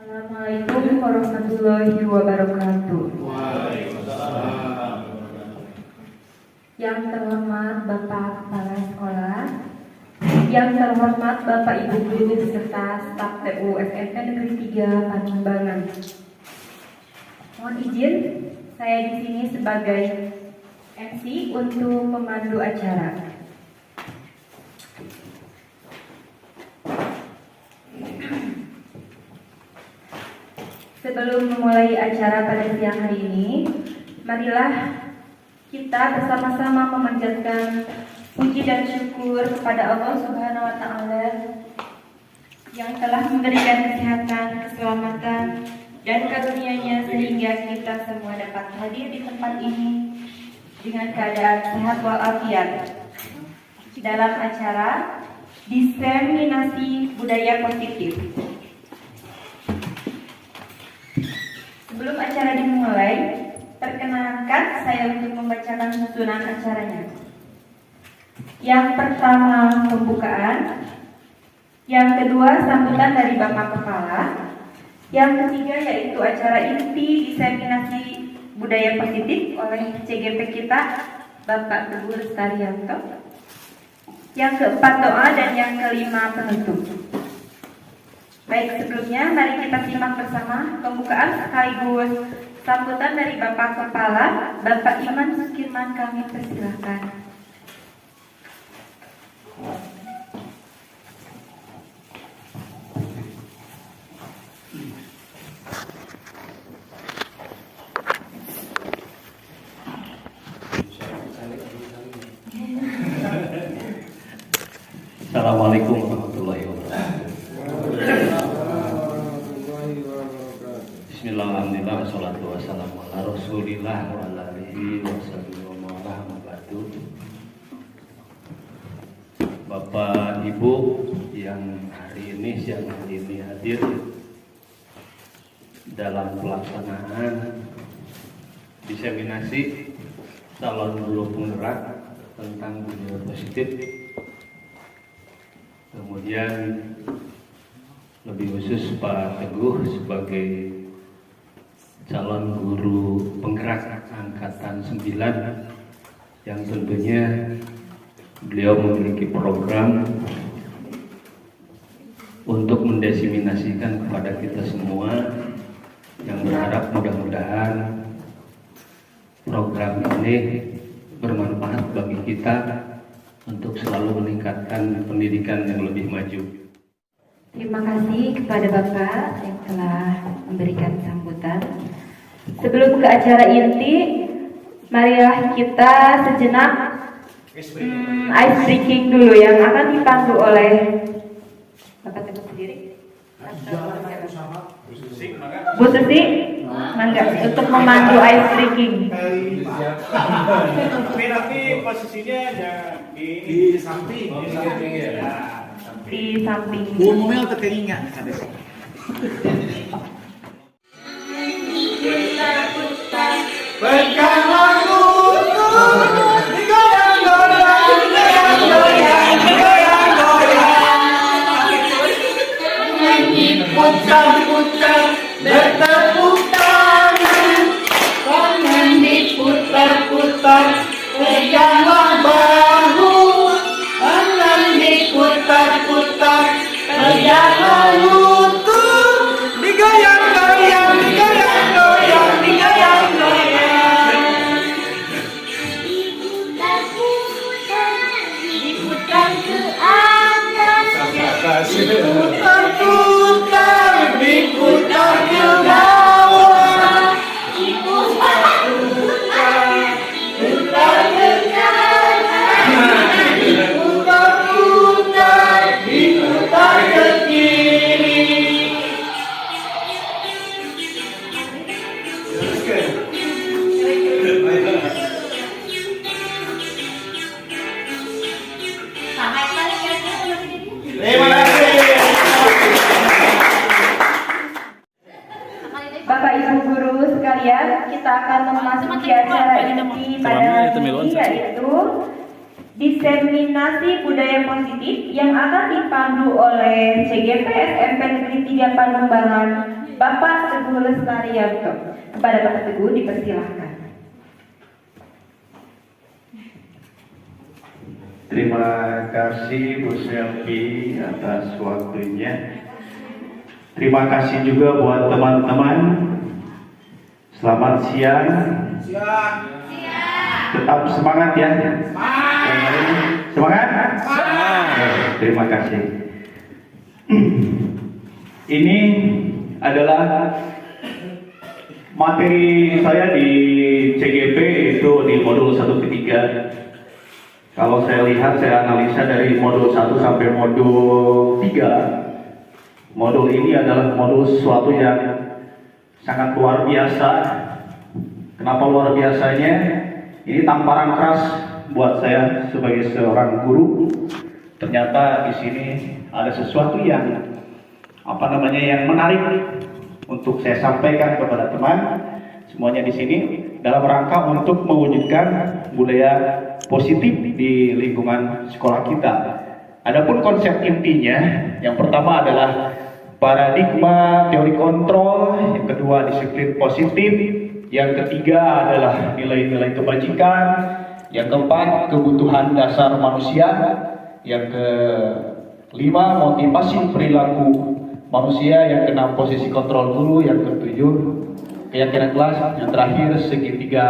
Assalamualaikum warahmatullahi wabarakatuh. Waalaikumsalam. Yang terhormat Bapak Kepala Sekolah, yang terhormat Bapak Ibu Guru beserta staf TU SMP Negeri 3 Pangembangan. Mohon izin, saya di sini sebagai MC untuk memandu acara. Sebelum memulai acara pada siang hari ini, marilah kita bersama-sama memanjatkan puji dan syukur kepada Allah Subhanahu wa Ta'ala yang telah memberikan kesehatan, keselamatan, dan karunia-Nya sehingga kita semua dapat hadir di tempat ini dengan keadaan sehat walafiat dalam acara diseminasi budaya positif. Sebelum acara dimulai, perkenankan saya untuk membacakan susunan acaranya. Yang pertama pembukaan, yang kedua sambutan dari Bapak Kepala, yang ketiga yaitu acara inti diseminasi budaya positif oleh CGP kita Bapak Teguh Lestarianto, yang keempat doa, dan yang kelima penutup. Baik, sebelumnya mari kita simak bersama pembukaan sekaligus sambutan dari Bapak Kepala, Bapak Iman Suskirman. Kami persilahkan. Assalamualaikum warahmatullahi wabarakatuh. Bismillahirrahmanirrahim. Wassalatu wassalamu ala Rasulillah wa ala alihi wa wabarakatuh. Bapak Ibu yang siang hari ini hadir dalam pelaksanaan diseminasi calon guru penggerak tentang budaya positif. Kemudian lebih khusus Pak Teguh sebagai calon guru penggerak angkatan 9 yang tentunya beliau memiliki program untuk mendiseminasikan kepada kita semua, yang berharap mudah-mudahan program ini bermanfaat bagi kita untuk selalu meningkatkan pendidikan yang lebih maju. Terima kasih kepada Bapak yang telah memberikan sambutan. Sebelum ke acara inti, marilah kita sejenak ice breaking dulu yang akan dipandu oleh Bapak Teguh sendiri. Bu Susi, mangga untuk memandu ice breaking. Ini nanti posisinya ada di samping, Di samping. Umumnya untuk keringat ada. Putar-putar, bertepuk tangan, tangan diputar-putar, peganglah bahu, tangan diputar-putar, peganglah lutut, digoyang-goyang, digoyang-goyang, digoyang-goyang. Diputar-putar, diputar ke atas, diputar-putar, diputar ke bawah, diputar-putar, putar ke kanan, diputar-putar, diputar ke kiri. Terima kasih. Bapak Ibu guru sekalian, kita akan memasuki acara inti pada hari ini, yaitu diseminasi budaya positif yang akan dipandu oleh CGP SMP Negeri 3 Pangembangan Bapak Teguh Lestarianto. Kepada Bapak Teguh dipersilahkan. Terima kasih Bu Selvi atas waktunya. Terima kasih juga buat teman-teman. Selamat siang. Tetap semangat ya. Semangat. Terima kasih. Ini adalah materi saya di CGP, itu di modul 1 ke 3. Kalau saya lihat, saya analisa dari modul 1 sampai modul 3. Modul ini adalah modul sesuatu yang sangat luar biasa. Kenapa luar biasanya? Ini tamparan keras buat saya sebagai seorang guru. Ternyata di sini ada sesuatu yang yang menarik untuk saya sampaikan kepada teman semuanya di sini dalam rangka untuk mewujudkan budaya positif di lingkungan sekolah kita. Adapun konsep intinya, yang pertama adalah paradigma teori kontrol, yang kedua disiplin positif, yang ketiga adalah nilai-nilai kebajikan, yang keempat kebutuhan dasar manusia, yang kelima motivasi perilaku manusia, yang keenam posisi kontrol guru, yang ketujuh keyakinan kelas, yang terakhir segitiga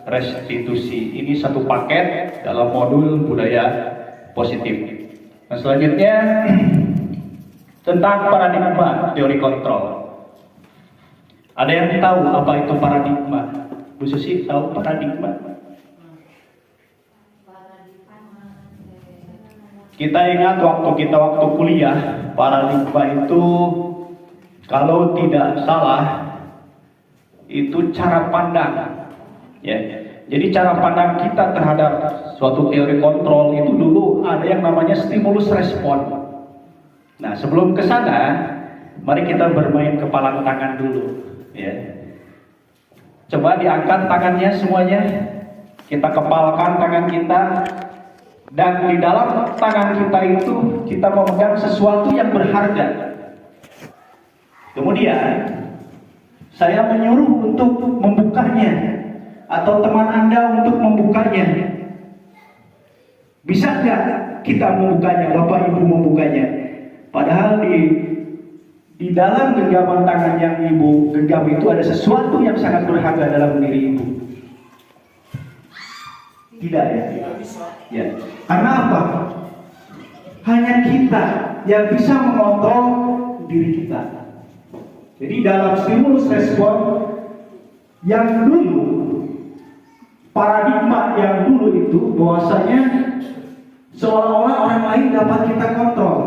restitusi. Ini satu paket dalam modul budaya positif. Nah, selanjutnya tentang paradigma teori kontrol. Ada yang tahu apa itu paradigma? Bu Susi tahu paradigma? Kita ingat waktu kuliah, paradigma itu kalau tidak salah itu cara pandang, ya. Jadi cara pandang kita terhadap suatu teori kontrol itu dulu ada yang namanya stimulus respon. Nah, sebelum ke sana, mari kita bermain kepala tangan dulu, ya. Coba diangkat tangannya semuanya. Kita kepalkan tangan kita. Dan di dalam tangan kita itu kita memegang sesuatu yang berharga. Kemudian saya menyuruh untuk membukanya, atau teman Anda untuk membukanya. Bisa nggak kita membukanya, Bapak Ibu membukanya? Padahal di dalam genggaman tangan yang Ibu genggam itu ada sesuatu yang sangat berharga dalam diri Ibu. Tidak ya? Ya. Karena apa? Hanya kita yang bisa mengontrol diri kita. Jadi dalam stimulus respon yang dulu, paradigma yang dulu itu bahwasanya seolah-olah orang lain dapat kita kontrol,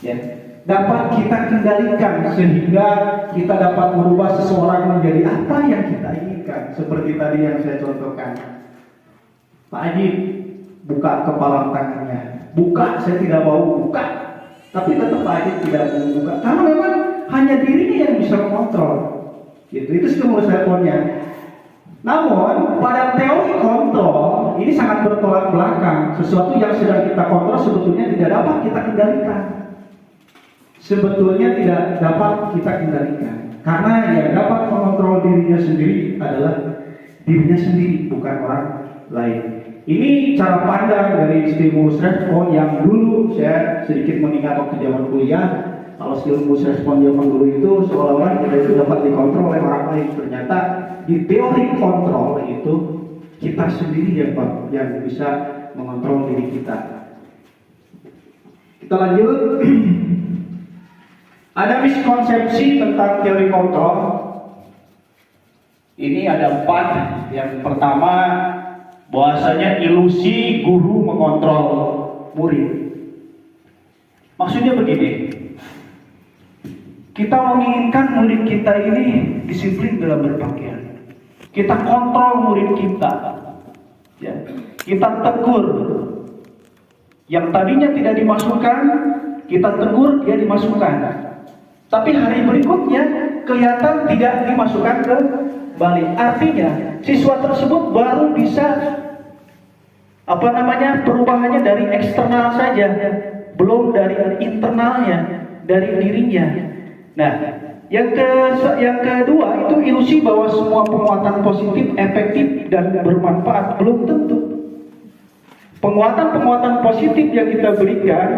ya, dapat kita kendalikan sehingga kita dapat merubah seseorang menjadi apa yang kita inginkan. Seperti tadi yang saya contohkan. Pak Haji buka kepala tangannya, buka, saya tidak mau buka, tapi tetap Pak Haji tidak mau buka karena memang hanya dirinya yang bisa mengontrol. Itu stimulus responnya. Namun pada teori kontrol ini sangat bertolak belakang. Sesuatu yang sedang kita kontrol sebetulnya tidak dapat kita kendalikan. Sebetulnya tidak dapat kita kendalikan karena yang dapat mengontrol dirinya sendiri adalah dirinya sendiri, bukan orang lain. Ini cara pandang dari stimulus respon yang dulu saya sedikit mengingat waktu zaman kuliah. Kalau stimulus respon zaman dulu itu seolah-olah kita itu dapat dikontrol oleh orang lain. Ternyata di teori kontrol itu kita sendiri yang bisa mengontrol diri kita. Kita lanjut. Ada miskonsepsi tentang teori kontrol. Ini ada 4. Yang pertama, bahwasanya ilusi guru mengontrol murid. Maksudnya begini, kita menginginkan murid kita ini disiplin dalam berpakaian. Kita kontrol murid kita, ya. Kita tegur. Yang tadinya tidak dimasukkan, kita tegur, dia dimasukkan. Tapi hari berikutnya kelihatan tidak dimasukkan ke balik. Artinya siswa tersebut baru bisa perubahannya dari eksternal saja, belum dari internalnya, dari dirinya. Nah, Yang kedua itu ilusi bahwa semua penguatan positif efektif dan bermanfaat. Belum tentu. Penguatan positif yang kita berikan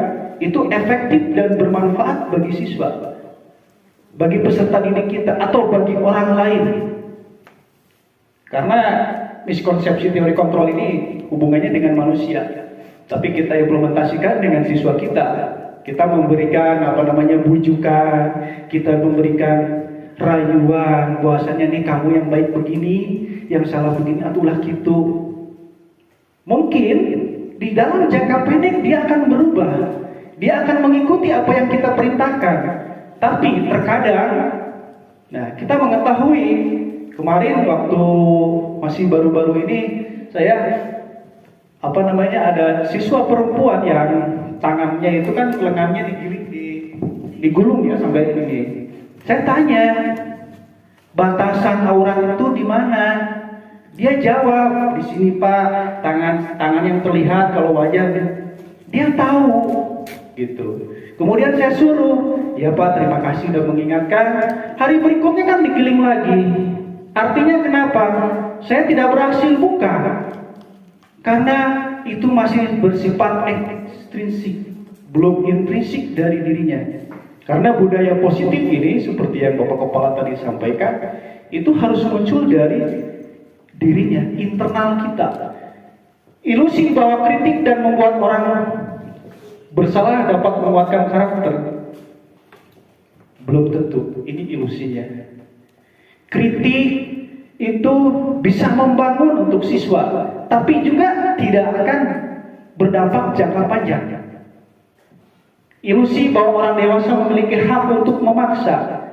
itu efektif dan bermanfaat bagi siswa, bagi peserta didik kita atau bagi orang lain. Karena miskonsepsi teori kontrol ini hubungannya dengan manusia, tapi kita implementasikan dengan siswa kita. Kita memberikan bujukan, kita memberikan rayuan bahwasanya nih kamu yang baik begini, yang salah begini, atulah gitu. Mungkin di dalam jangka pendek dia akan berubah, dia akan mengikuti apa yang kita perintahkan. Tapi terkadang, kita mengetahui kemarin waktu masih baru-baru ini saya ada siswa perempuan yang tangannya itu kan lengannya digulung ya sampai ini. Saya tanya, batasan aurat itu di mana? Dia jawab, di sini Pak, tangan yang terlihat, kalau wajah dia tahu gitu. Kemudian saya suruh, ya Pak, terima kasih sudah mengingatkan. Hari berikutnya kan digiling lagi. Artinya kenapa? Saya tidak berhasil buka. Karena itu masih bersifat ekstrinsik, belum intrinsik dari dirinya. Karena budaya positif ini, seperti yang Bapak Kepala tadi sampaikan, itu harus muncul dari dirinya, internal kita. Ilusi bahwa kritik dan membuat orang bersalah dapat menguatkan karakter, belum tentu. Ini ilusinya. Kritik itu bisa membangun untuk siswa, tapi juga tidak akan berdampak jangka panjang. Ilusi bahwa orang dewasa memiliki hak untuk memaksa.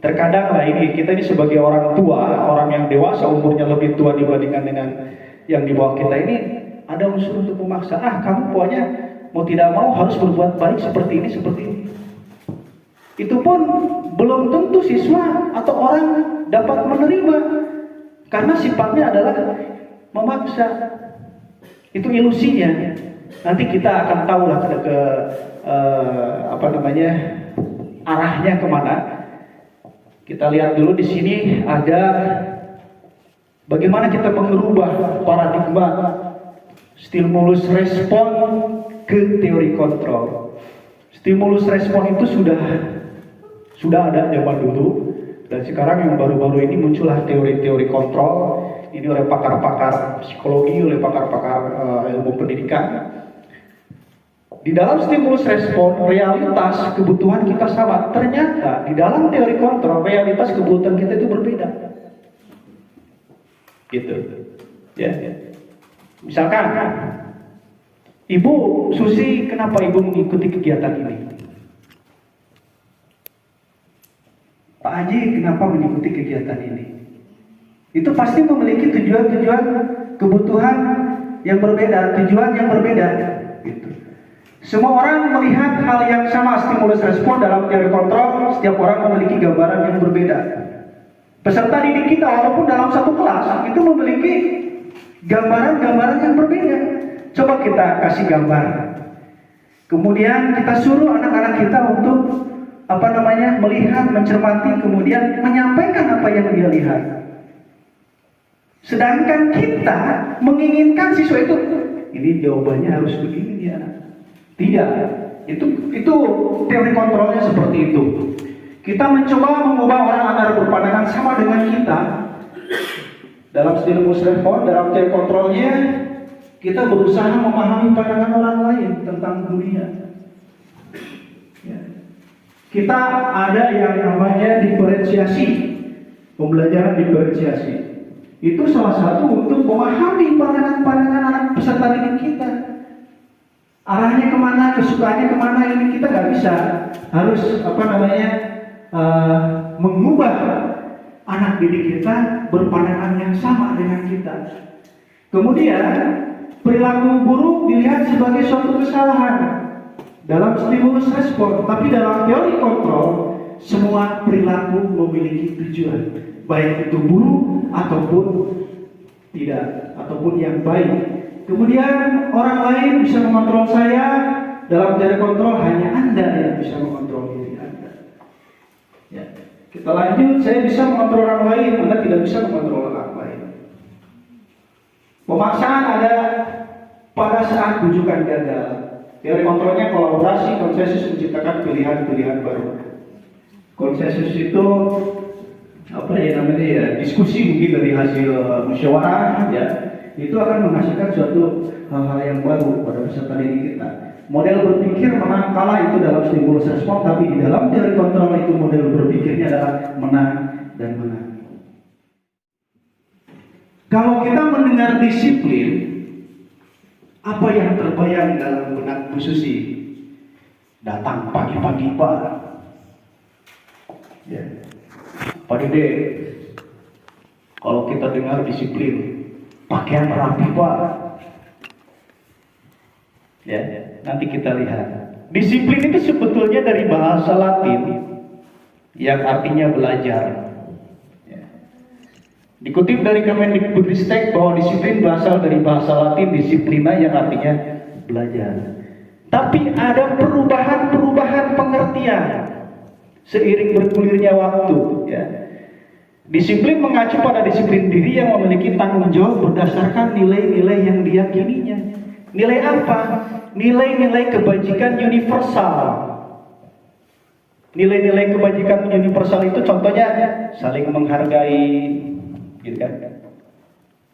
Terkadang ini kita ini sebagai orang tua, orang yang dewasa umurnya lebih tua dibandingkan dengan yang di bawah kita ini, ada unsur untuk memaksa. Kamu pokoknya mau tidak mau harus berbuat baik seperti ini, seperti ini. Itu pun belum tentu siswa atau orang dapat menerima, karena sifatnya adalah memaksa. Itu ilusinya. Nanti kita akan tahu lah arahnya kemana. Kita lihat dulu di sini ada bagaimana kita mengubah paradigma stimulus respon ke teori kontrol. Stimulus respon itu sudah ada zaman dulu, dan sekarang yang baru-baru ini muncullah teori-teori kontrol. Ini oleh pakar-pakar psikologi, oleh pakar-pakar ilmu pendidikan. Di dalam stimulus respon, realitas kebutuhan kita sama. Ternyata di dalam teori kontrol, realitas kebutuhan kita itu berbeda. Gitu. Ya. Misalkan, Ibu Susi, kenapa Ibu mengikuti kegiatan ini? Pak Haji, kenapa mengikuti kegiatan ini? Itu pasti memiliki tujuan-tujuan kebutuhan yang berbeda, tujuan yang berbeda. Gitu. Semua orang melihat hal yang sama, stimulus respon dalam teori kontrol, setiap orang memiliki gambaran yang berbeda. Peserta didik kita walaupun dalam satu kelas itu memiliki gambaran-gambaran yang berbeda. Coba kita kasih gambar. Kemudian kita suruh anak-anak kita untuk melihat, mencermati, kemudian menyampaikan apa yang dia lihat. Sedangkan kita menginginkan siswa itu, ini jawabannya harus begini ya. Tidak, itu teori kontrolnya seperti itu. Kita mencoba mengubah orang agar berpandangan sama dengan kita. Dalam stimulus respon, dalam teori kontrolnya, kita berusaha memahami pandangan orang lain tentang dunia. Ya. Kita ada yang namanya diferensiasi, pembelajaran diferensiasi. Itu salah satu untuk memahami pandangan-pandangan anak peserta didik kita. Arahnya kemana, kesukaannya kemana, ini kita nggak bisa. Harus mengubah anak didik kita berpandangan yang sama dengan kita. Kemudian perilaku buruk dilihat sebagai suatu kesalahan dalam stimulus respon, tapi dalam teori kontrol semua perilaku memiliki tujuan, baik itu buruk ataupun tidak, ataupun yang baik. Kemudian orang lain bisa mengontrol saya, dalam teori kontrol hanya Anda yang bisa mengontrol diri Anda. Ya. Kita lanjut, saya bisa mengontrol orang lain, Anda tidak bisa mengontrol orang lain. Pemaksaan ada pada saat bujukan gagal. Teori kontrolnya kolaborasi, konsensus menciptakan pilihan-pilihan baru. Konsensus itu apa ya namanya ya, diskusi mungkin dari hasil musyawarah ya, itu akan menghasilkan suatu hal-hal yang baru pada peserta didik kita. Model berpikir menang kalah itu dalam stimulus respon, tapi di dalam teori kontrol itu model berpikirnya adalah menang dan menang. Kalau kita mendengar disiplin, apa yang terbayang dalam benak Bu Susi? Datang pagi-pagi Pak. Ya. Pak Dede, kalau kita dengar disiplin, pakaian rapi Pak. Ya, nanti kita lihat. Disiplin itu sebetulnya dari bahasa Latin yang artinya belajar. Ya. Dikutip dari Kemendikbudristek bahwa disiplin berasal dari bahasa Latin disiplina yang artinya belajar. Tapi ada perubahan pengertian seiring bergulirnya waktu. Ya. Disiplin mengacu pada disiplin diri yang memiliki tanggung jawab berdasarkan nilai-nilai yang diyakininya. Nilai apa? Nilai-nilai kebajikan universal. Nilai-nilai kebajikan universal itu contohnya saling menghargai, gitu kan?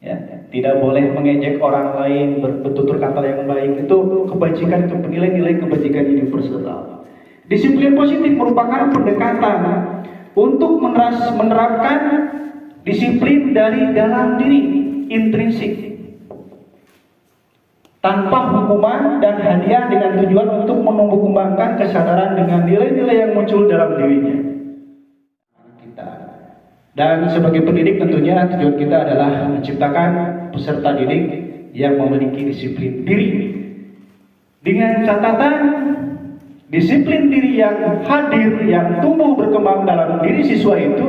Ya, tidak boleh mengejek orang lain, bertutur kata yang baik. Itu kebajikan, itu nilai-nilai kebajikan universal. Disiplin positif merupakan pendekatan untuk menerapkan disiplin dari dalam diri, intrinsik, tanpa hukuman dan hadiah, dengan tujuan untuk menumbuh kembangkan kesadaran dengan nilai-nilai yang muncul dalam dirinya. Dan sebagai pendidik tentunya tujuan kita adalah menciptakan peserta didik yang memiliki disiplin diri. Dengan catatan disiplin diri yang hadir, yang tumbuh berkembang dalam diri siswa itu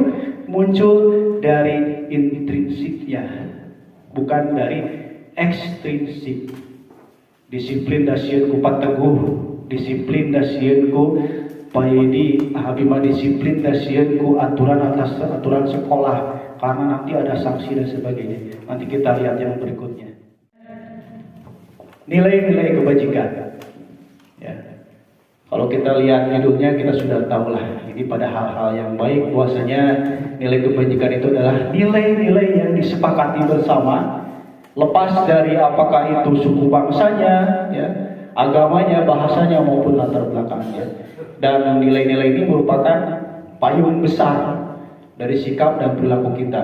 muncul dari intrinsiknya, bukan dari ekstrinsik. Disiplin dasieun ku Pateguh, disiplin dasieun ku Payedi, Habibah disiplin dasieun ku aturan atas aturan sekolah, karena nanti ada sanksi dan sebagainya. Nanti kita lihat yang berikutnya. Nilai-nilai kebajikan. Ya. Kalau kita lihat judulnya kita sudah tahu lah, ini pada hal-hal yang baik, bahwasanya nilai kebajikan itu adalah nilai-nilai yang disepakati bersama. Lepas dari apakah itu suku bangsanya, ya, agamanya, bahasanya maupun latar belakangnya. Dan nilai-nilai ini merupakan payung besar dari sikap dan perilaku kita.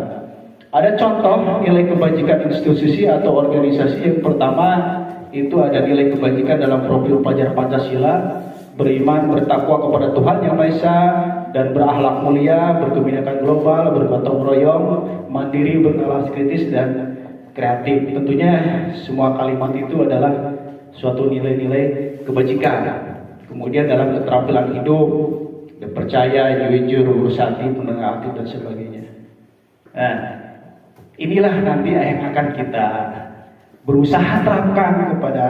Ada contoh nilai kebajikan institusi atau organisasi. Yang pertama itu ada nilai kebajikan dalam profil pelajar Pancasila: beriman, bertakwa kepada Tuhan Yang Maha Esa, dan berakhlak mulia, berkebinekaan global, bergotong royong, mandiri, bernalar kritis, dan kreatif. Tentunya semua kalimat itu adalah suatu nilai-nilai kebajikan. Kemudian dalam keterampilan hidup, percaya, jujur, urus hati, pendengar aktif, dan sebagainya. Nah, inilah nanti yang akan kita berusaha terapkan kepada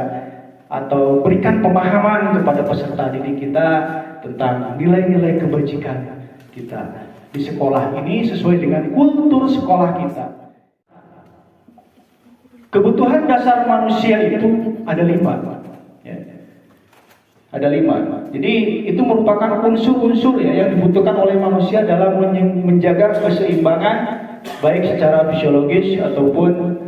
atau berikan pemahaman kepada peserta didik kita tentang nilai-nilai kebajikan kita di sekolah ini sesuai dengan kultur sekolah kita. Kebutuhan dasar manusia itu ada 5. Ya. Ada 5. Jadi itu merupakan unsur-unsur ya yang dibutuhkan oleh manusia dalam menjaga keseimbangan baik secara fisiologis ataupun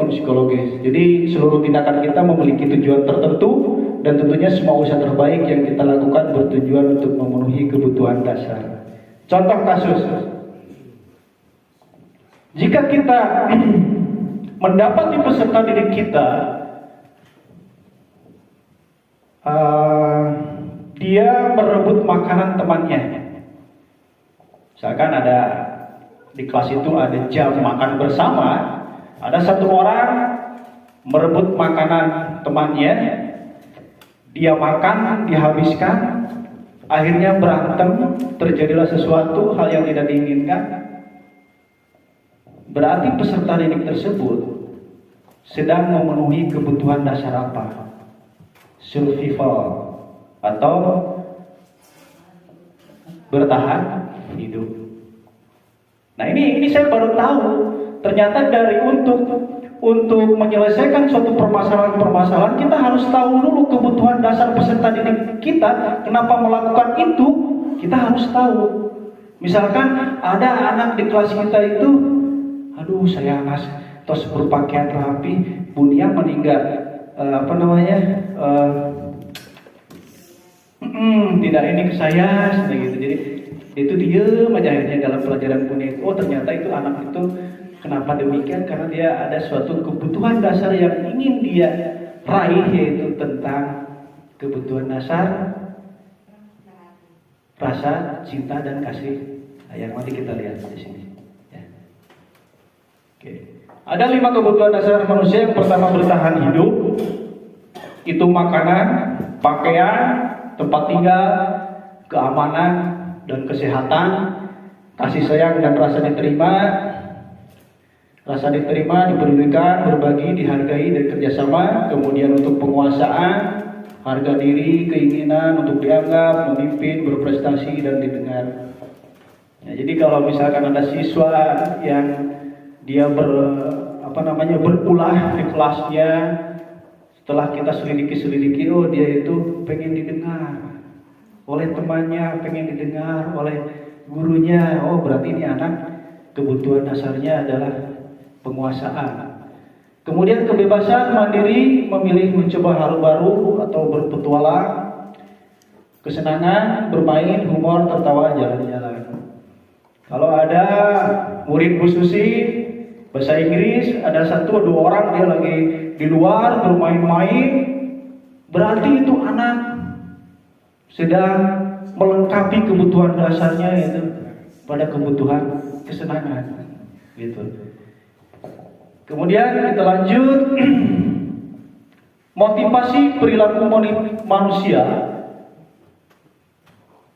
psikologis. Jadi seluruh tindakan kita memiliki tujuan tertentu, dan tentunya semua usaha terbaik yang kita lakukan bertujuan untuk memenuhi kebutuhan dasar. Contoh kasus. Jika kita mendapati peserta didik kita dia merebut makanan temannya, misalkan ada di kelas itu ada jam makan bersama, ada satu orang merebut makanan temannya, dia makan, dihabiskan, akhirnya berantem, terjadilah sesuatu hal yang tidak diinginkan. Berarti peserta didik tersebut sedang memenuhi kebutuhan dasar apa? Survival atau bertahan hidup. Nah ini saya baru tahu ternyata dari untuk menyelesaikan suatu permasalahan kita harus tahu dulu kebutuhan dasar peserta didik kita. Kenapa melakukan itu? Kita harus tahu. Misalkan ada anak di kelas kita itu, aduh saya nas tos berpakaian rapi, bunia meninggal tidak ini ke saya gitu. Jadi itu diem aja akhirnya dalam pelajaran bunia itu. Oh ternyata itu anak itu kenapa demikian? Karena dia ada suatu kebutuhan dasar yang ingin dia raih, yaitu tentang kebutuhan dasar rasa cinta dan kasih sayang. Nanti kita lihat di sini. Ya. Oke. Ada 5 kebutuhan dasar manusia. Yang pertama bertahan hidup, itu makanan, pakaian, tempat tinggal, keamanan dan kesehatan, kasih sayang dan rasa diterima. Rasa diterima, dipedulikan, berbagi, dihargai, dan kerjasama. Kemudian untuk penguasaan, harga diri, keinginan untuk dianggap, memimpin, berprestasi, dan didengar. Ya, jadi kalau misalkan ada siswa yang dia berulah di kelasnya, setelah kita selidiki, oh dia itu pengen didengar oleh temannya, pengen didengar oleh gurunya, oh berarti ini anak kebutuhan dasarnya adalah penguasaan. Kemudian kebebasan, mandiri, memilih mencoba hal baru atau berpetualang, kesenangan, bermain, humor, tertawa, jalan-jalan. Kalau ada murid Bu Susi bahasa Inggris, ada 1-2 orang dia lagi di luar bermain-main, berarti itu anak sedang melengkapi kebutuhan dasarnya, yaitu pada kebutuhan kesenangan gitu. Kemudian kita lanjut, motivasi perilaku manusia.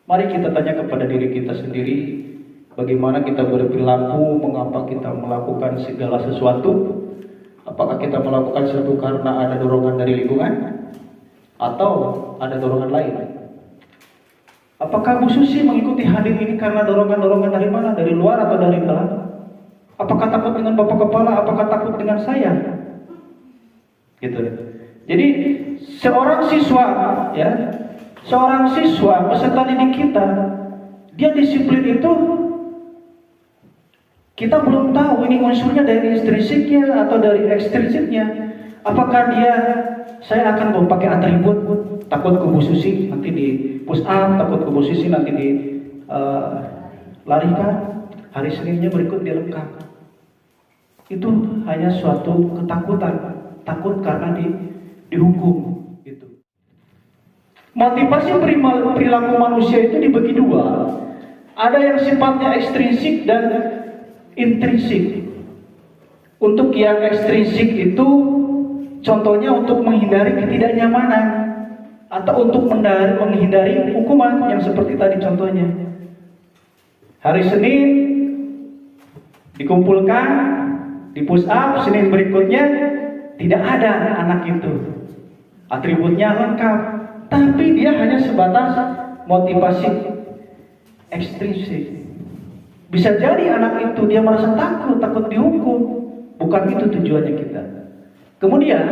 Mari kita tanya kepada diri kita sendiri, bagaimana kita berperilaku, mengapa kita melakukan segala sesuatu. Apakah kita melakukan sesuatu karena ada dorongan dari lingkungan atau ada dorongan lain? Apakah Bu Susi mengikuti hadir ini karena dorongan-dorongan dari mana? Dari luar atau dari dalam? Apakah takut dengan Bapak Kepala? Apakah takut dengan saya? Gitu. Jadi seorang siswa peserta didik kita, dia disiplin itu kita belum tahu ini unsurnya dari intrinsiknya atau dari ekstrinsiknya. Apakah saya akan memakai atribut, takut ke Bu Susi nanti di push up, takut ke Bu Susi nanti di larikan, hari Seninnya berikut dilengkap. Itu hanya suatu ketakutan, takut karena dihukum gitu. Motivasi perilaku manusia itu dibagi 2. Ada yang sifatnya ekstrinsik dan intrinsik. Untuk yang ekstrinsik itu contohnya untuk menghindari ketidaknyamanan atau untuk menghindari hukuman, yang seperti tadi contohnya. Hari Senin dikumpulkan, di push up, Senin berikutnya tidak ada anak itu. Atributnya lengkap, tapi dia hanya sebatas motivasi ekstrinsik. Bisa jadi anak itu dia merasa takut dihukum. Bukan itu tujuannya kita. Kemudian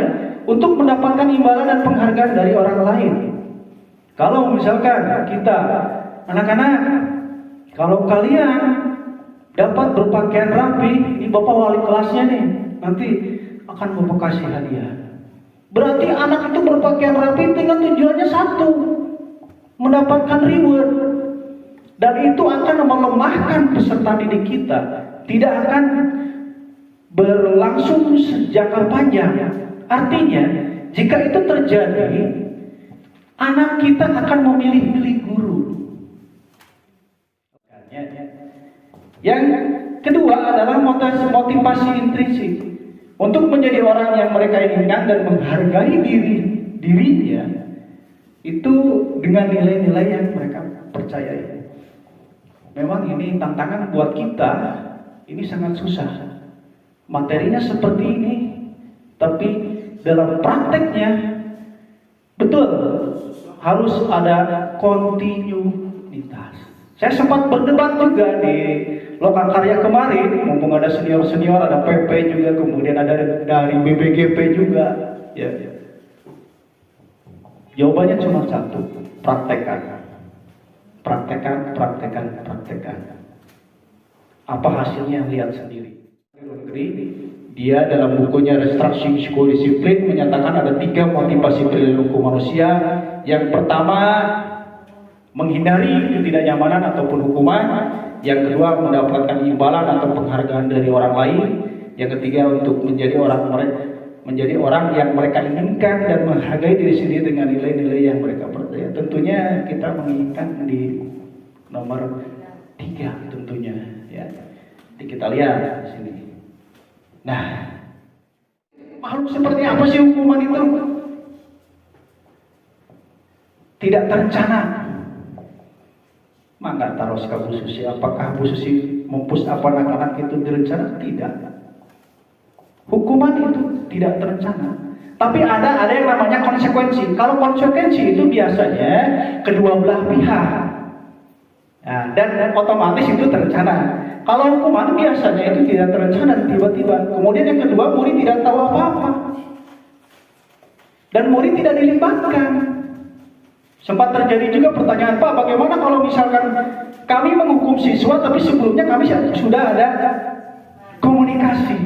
untuk mendapatkan imbalan dan penghargaan dari orang lain. Kalau misalkan kita, anak-anak, kalau kalian dapat berpakaian rapi, ini Bapak wali kelasnya nih, nanti akan Bapak kasih hadiah. Berarti anak itu berpakaian rapi dengan tujuannya satu, mendapatkan reward. Dan itu akan melemahkan peserta didik kita, tidak akan berlangsung sejangka panjang. Artinya, jika itu terjadi, anak kita akan memilih-milih guru. Yang kedua adalah motivasi intrinsik. Untuk menjadi orang yang mereka inginkan dan menghargai dirinya, itu dengan nilai-nilai yang mereka percayai. Memang ini tantangan buat kita, ini sangat susah. Materinya seperti ini, tapi dalam prakteknya betul harus ada kontinuitas. Saya sempat berdebat juga di Lokakarya kemarin, mumpung ada senior-senior, ada PP juga, kemudian ada dari BBGP juga. Ya. Jawabannya cuma satu, praktekkan. Praktekkan. Apa hasilnya lihat sendiri. Dia dalam bukunya Restructuring School Discipline menyatakan ada 3 motivasi perilaku manusia. Yang pertama, menghindari ketidaknyamanan ataupun hukuman. Yang kedua, mendapatkan imbalan atau penghargaan dari orang lain. Yang ketiga, untuk menjadi orang yang mereka inginkan dan menghargai diri sendiri dengan nilai-nilai yang mereka percaya. Tentunya kita menginginkan di nomor 3 tentunya, ya. Jadi kita lihat di sini. Nah, makhluk seperti apa sih hukuman itu? Tidak terencana. Maka taruh sikap Bu Susi, apakah Bu Susi mempus apa anak-anak itu direncana? Tidak. Hukuman itu tidak terencana. Tapi ada yang namanya konsekuensi. Kalau konsekuensi itu biasanya kedua belah pihak. Nah, dan otomatis itu terencana. Kalau hukuman biasanya itu tidak terencana, tiba-tiba. Kemudian yang kedua, murid tidak tahu apa-apa. Dan murid tidak dilibatkan. Sempat terjadi juga pertanyaan, Pak, bagaimana kalau misalkan kami menghukum siswa tapi sebelumnya kami sudah ada komunikasi,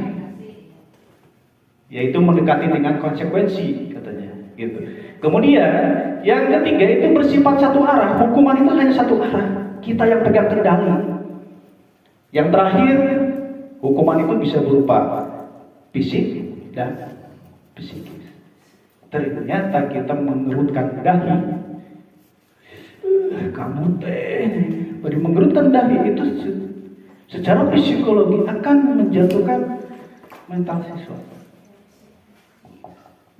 yaitu mendekati dengan konsekuensi katanya gitu. Kemudian yang ketiga itu bersifat satu arah. Hukuman itu hanya satu arah, kita yang pegang kendali. Yang terakhir, hukuman itu bisa berupa fisik dan psikis. Ternyata kita mengerutkan dahi, kamu beri menggerutkan dahi itu secara psikologi akan menjatuhkan mental siswa.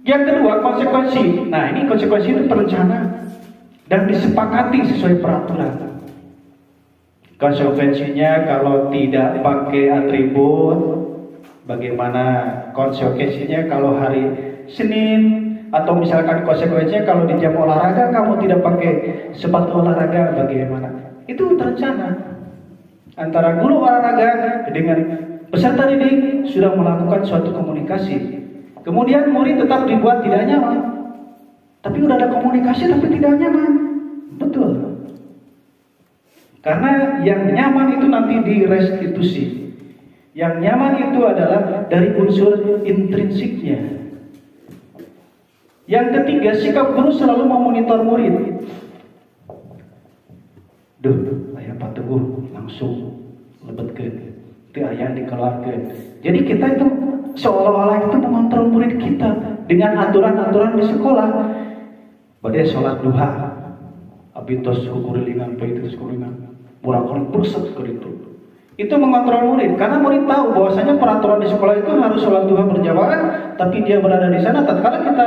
Yang kedua, konsekuensi. Nah, ini konsekuensi itu terencana dan disepakati sesuai peraturan. Konsekuensinya kalau tidak pakai atribut, bagaimana? Konsekuensinya kalau hari Senin, atau misalkan konsekuensinya kalau di jam olahraga kamu tidak pakai sepatu olahraga, bagaimana? Itu terencana. Antara guru olahraga dengan peserta didik sudah melakukan suatu komunikasi. Kemudian murid tetap dibuat tidak nyaman. Tapi udah ada komunikasi tapi tidak nyaman. Betul. Karena yang nyaman itu nanti direstitusi. Yang nyaman itu adalah dari unsur intrinsiknya. Yang ketiga, sikap guru selalu memonitor murid. Duh, ayah Pak Teguh langsung lebetkeun. Itu ayah dikeluarkan. Jadi kita itu seolah-olah itu mengontrol murid kita dengan aturan-aturan di sekolah. Badai sholat duha, abitos kukurilingan, paitus kuringan, murah-murah burset ke itu. Itu mengontrol murid, karena murid tahu bahwasanya peraturan di sekolah itu harus sholat duha berjamaah, tapi dia berada di sana. Tatkala kita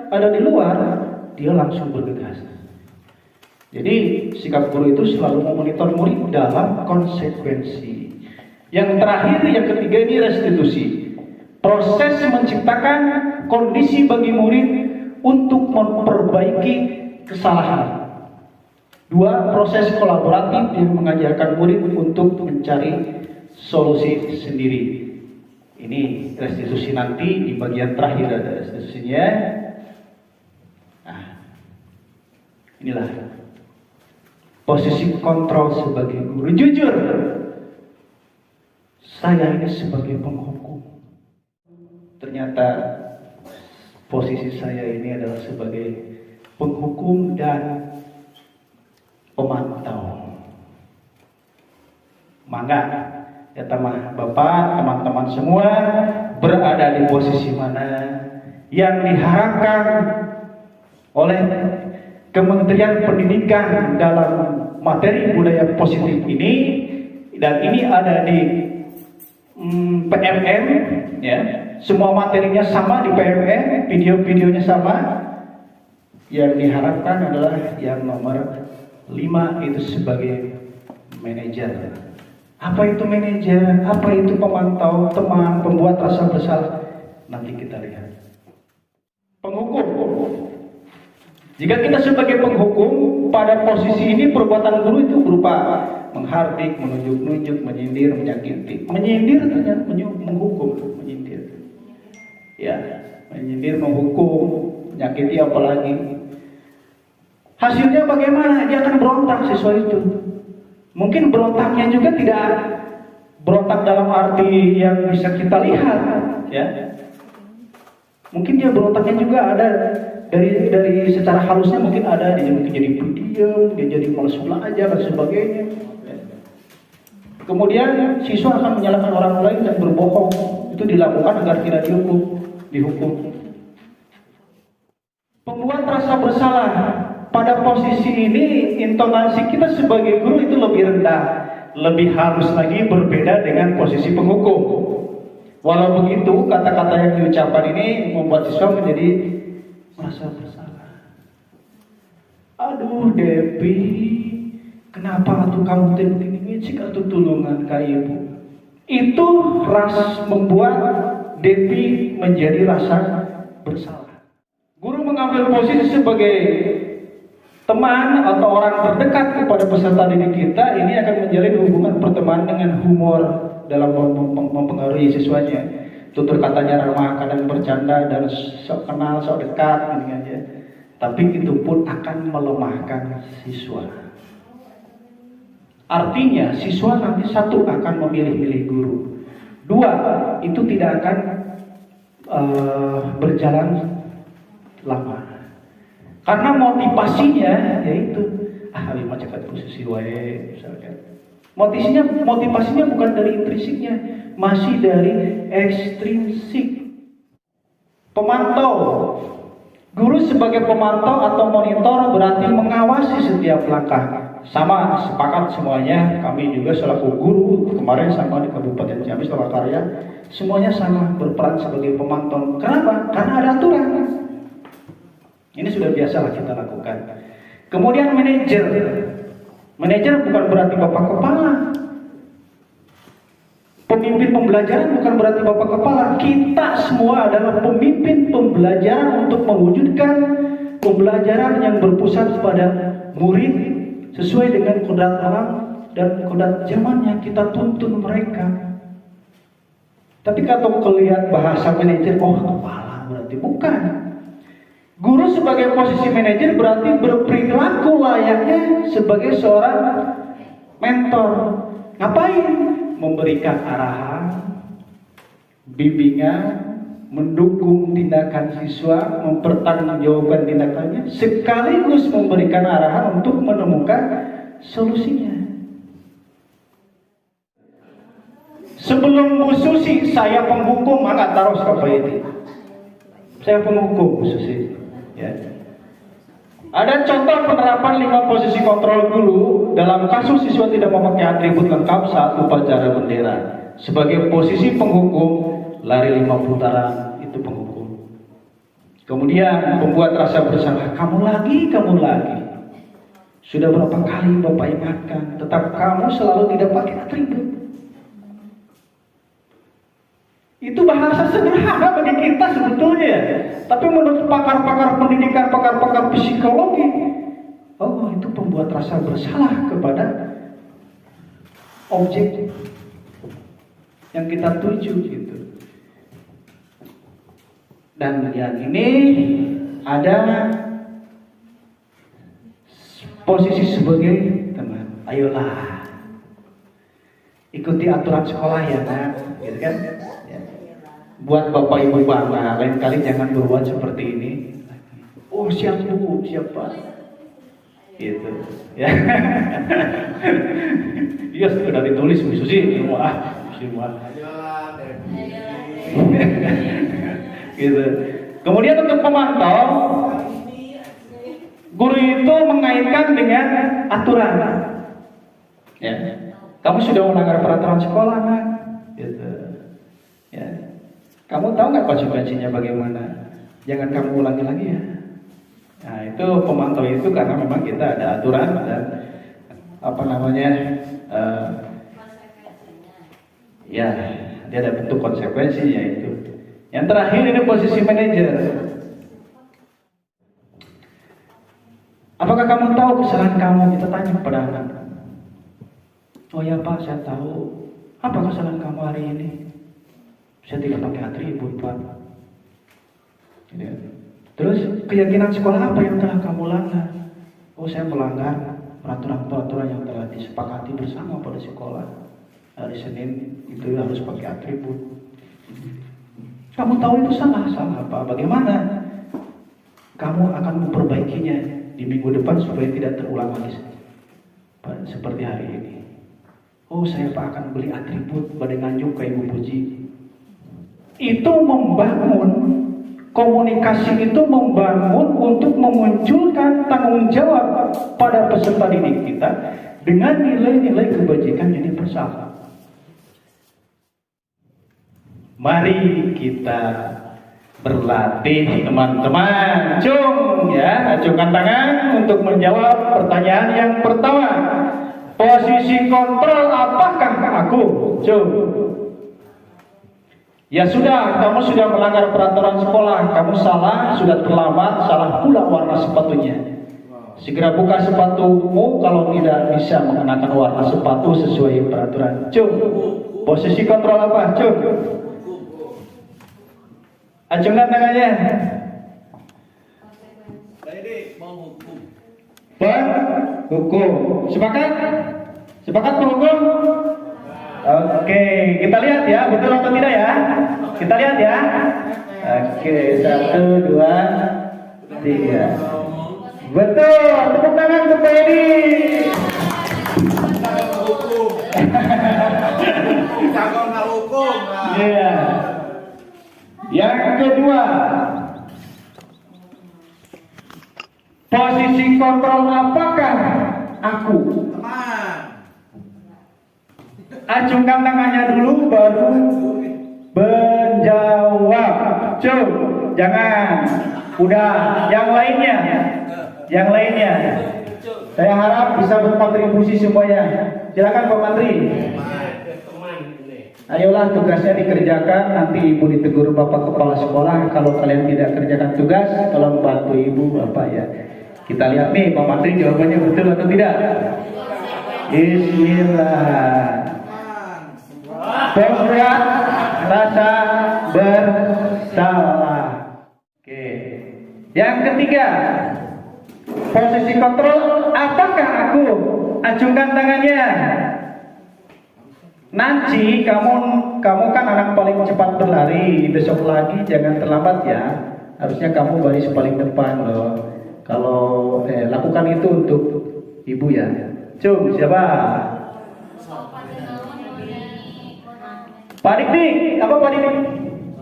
ada di luar, dia langsung bergegas. Jadi sikap guru itu selalu memonitor murid dalam konsekuensi. Yang terakhir, yang ketiga ini restitusi. Proses menciptakan kondisi bagi murid untuk memperbaiki kesalahan. 2, proses kolaboratif yang mengajarkan murid untuk mencari solusi sendiri. Ini restitusi nanti di bagian terakhir ada restitusinya. Nah, inilah posisi kontrol sebagai guru. Jujur, saya ini sebagai penghukum. Ternyata posisi saya ini adalah sebagai penghukum dan pemantau. Maka ya Bapak, teman-teman semua berada di posisi mana yang diharapkan oleh Kementerian Pendidikan dalam materi budaya positif ini, dan ini ada di PMM, ya. Semua materinya sama di PMM, video-videonya sama. Yang diharapkan adalah yang nomor 5 itu sebagai manajer. Apa itu manajer? Apa itu pemantau, teman, pembuat rasa bersalah? Nanti kita lihat. Penghukum. Jika kita sebagai penghukum, pada posisi ini perbuatan guru itu berupa menghardik, menunjuk-nunjuk, menyindir, menyakiti. Menyindir ternyata menghukum, menyindir. Ya, menyindir, menghukum, menyakiti apalagi. Hasilnya bagaimana? Dia akan berontak siswa itu. Mungkin berontaknya juga tidak berontak dalam arti yang bisa kita lihat, ya. Mungkin dia berontaknya juga ada dari secara halusnya, mungkin ada dia mungkin jadi pendiam, dia jadi malas belajar dan sebagainya. Kemudian siswa akan menyalahkan orang lain dan berbohong. Itu dilakukan agar tidak dihukum. Pembuat rasa bersalah. Pada posisi ini intonasi kita sebagai guru itu lebih rendah, lebih halus lagi, berbeda dengan posisi penghukum. Walau begitu, kata-kata yang diucapkan ini membuat siswa menjadi merasa bersalah. Aduh Devi, kenapa tuh kamu begini jika tuh tulungan ka ibu? Itu membuat Devi menjadi rasa bersalah. Guru mengambil posisi sebagai teman atau orang terdekat kepada peserta didik kita, ini akan menjalin hubungan pertemanan dengan humor dalam mempengaruhi siswanya. Tutur katanya ramah, kadang bercanda dan sok kenal, sok dekat ini aja. Tapi itu pun akan melemahkan siswa. Artinya siswa nanti satu akan memilih-milih guru. Dua, itu tidak akan berjalan lama. Karena motivasinya yaitu abi mah cekat posisi wae misalkan. Motivasinya bukan dari intrinsiknya, masih dari ekstrinsik. Pemantau. Guru sebagai pemantau atau monitor berarti mengawasi setiap langkah. Sama, sepakat semuanya, kami juga selaku guru kemarin sama di Kabupaten Ciamis Lokakarya, semuanya sama berperan sebagai pemantau. Kenapa? Karena ada aturan. Ini sudah biasa lah kita lakukan. Kemudian manajer. Manajer bukan berarti bapak kepala. Pemimpin pembelajaran bukan berarti bapak kepala. Kita semua adalah pemimpin pembelajaran untuk mewujudkan pembelajaran yang berpusat pada murid sesuai dengan kodrat alam dan kodrat zaman yang kita tuntun mereka. Tapi kalau kelihat bahasa manajer, oh kepala berarti bukan. Guru sebagai posisi manajer berarti berperilaku layaknya sebagai seorang mentor. Ngapain? Memberikan arahan, bimbingan, mendukung tindakan siswa, mempertanggungjawabkan tindakannya, sekaligus memberikan arahan untuk menemukan solusinya. Sebelum Bu Susi, saya penghukum, agak taruh apa itu. Saya penghukum Bu Susi. Ya. Ada contoh penerapan 5 posisi kontrol guru dalam kasus siswa tidak memakai atribut lengkap saat upacara bendera. Sebagai posisi penghukum, lari 5 putaran, itu penghukum. Kemudian membuat rasa bersalah, kamu lagi. Sudah berapa kali Bapak ingatkan, tetap kamu selalu tidak pakai atribut. Itu bahasa sederhana bagi kita sebetulnya, tapi menurut pakar-pakar pendidikan, pakar-pakar psikologi, oh itu membuat rasa bersalah kepada objek yang kita tuju gitu. Dan yang ini ada posisi sebagai teman. Ayolah, ikuti aturan sekolah ya kan, gitu kan? Ya. Buat bapak ibu bangga, lain kali jangan berbuat seperti ini. Oh siap Bu, siap Pak. Gitu, ya. Iya sudah ditulis Bu Susi, semua. Gitu. Kemudian untuk pemantau, guru itu mengaitkan dengan aturan. Ya. Kamu sudah melanggar peraturan sekolah kan? Gitu. Ya. Kamu tahu nggak konsekuensinya bagaimana? Jangan kamu ulangi lagi ya. Nah itu pemantau itu karena memang kita ada aturan dan ya dia ada bentuk konsekuensinya itu. Yang terakhir ini posisi manajer. Apakah kamu tahu kesalahan kamu? Kita tanya kepada anak. Oh ya Pak, saya tahu. Apa kesalahan kamu hari ini? Saya tidak pakai atribut Pak. Terus keyakinan sekolah apa yang telah kamu langgar? Oh saya melanggar peraturan-peraturan yang telah disepakati bersama pada sekolah. Hari Senin itu harus pakai atribut. Kamu tahu itu salah Pak. Bagaimana kamu akan memperbaikinya di minggu depan supaya tidak terulang lagi seperti hari ini? Oh saya Pak akan beli atribut pada nganjuk ke Ibu Puji. Itu membangun komunikasi, itu membangun untuk memunculkan tanggung jawab pada peserta didik kita dengan nilai-nilai kebajikan yang universal. Mari kita berlatih teman-teman. Cung ya, acungkan tangan untuk menjawab pertanyaan yang pertama. Posisi kontrol apakah aku? Cung. Ya sudah, kamu sudah melanggar peraturan sekolah. Kamu salah, sudah terlambat, salah pula warna sepatunya. Segera buka sepatumu kalau tidak bisa mengenakan warna sepatu sesuai peraturan. Cung. Posisi kontrol apa? Cung. Acungkan tangannya. Hukum. Sepakat? Sepakat penghukum? Oke, kita lihat ya, betul atau tidak ya? Kita lihat ya. Oke, 1, 2, 3. Betul, tepuk tangan untuk Pak Edi. Iya. Yang kedua, posisi kontrol apakah aku? Acungkan tangannya dulu baru menjawab. Cuk, jangan. Udah, yang lainnya. Yang lainnya. Saya harap bisa berkontribusi semuanya. Silakan Pak Menteri. Ayolah tugasnya dikerjakan, nanti Ibu ditegur Bapak Kepala Sekolah. Kalau kalian tidak kerjakan tugas, tolong bantu Ibu Bapak ya. Kita lihat nih Pak Menteri jawabannya betul atau tidak. Bismillah. Berat rasa bersalah. Oke. Yang ketiga, posisi kontrol apakah aku? Acungkan tangannya. Nanti kamu kan anak paling cepat berlari. Besok lagi jangan terlambat ya. Harusnya kamu baris paling depan loh. Kalau lakukan itu untuk Ibu ya. Cung, siapa? Pak Dik, apa Pak Dik?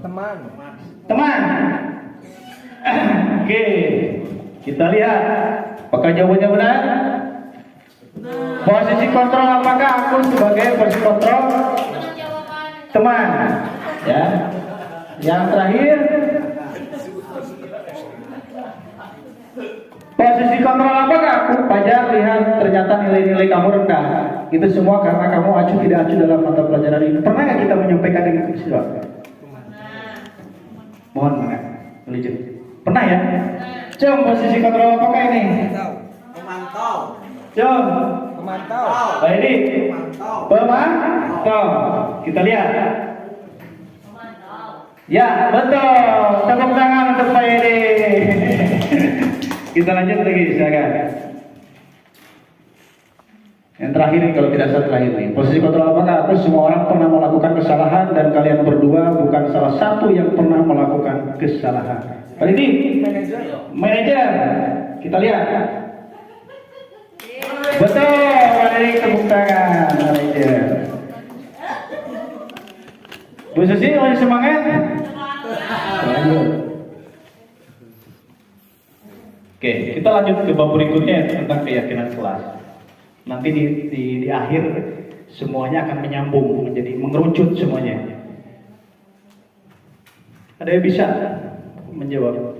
Teman. Teman. Oke, kita lihat. Apakah jawabannya benar? Posisi kontrol apakah aku sebagai posisi kontrol? Teman. Ya. Yang terakhir. Posisi kontrol apakah aku? Pajar lihat ternyata nilai-nilai kamu rendah. Itu semua karena kamu acuh tidak acuh dalam mata pelajaran ini. Pernah nggak kita menyampaikan ini ke siswa? Mohon maaf, melucut. Pernah ya? Cung, posisi kontrol apakah ini? Pemantau. Cung. Pemantau. Baik ini. Pemantau. Kita lihat. Ya, betul. Tepuk tangan untuk Pak Edi. Kita lanjut lagi, silakan. Yang terakhir nih, kalau tidak salah terakhir nih. Posisi kontrol apakah aku? Semua orang pernah melakukan kesalahan dan kalian berdua bukan salah satu yang pernah melakukan kesalahan. Pak Edi, manajer. Kita lihat. Betul, Pak Edi, tepuk tangan, manajer. Bu Susi, masih semangat? Lanjut. Oke, kita lanjut ke bab berikutnya tentang keyakinan kelas. Nanti di akhir semuanya akan menyambung menjadi mengerucut semuanya. Ada yang bisa menjawab?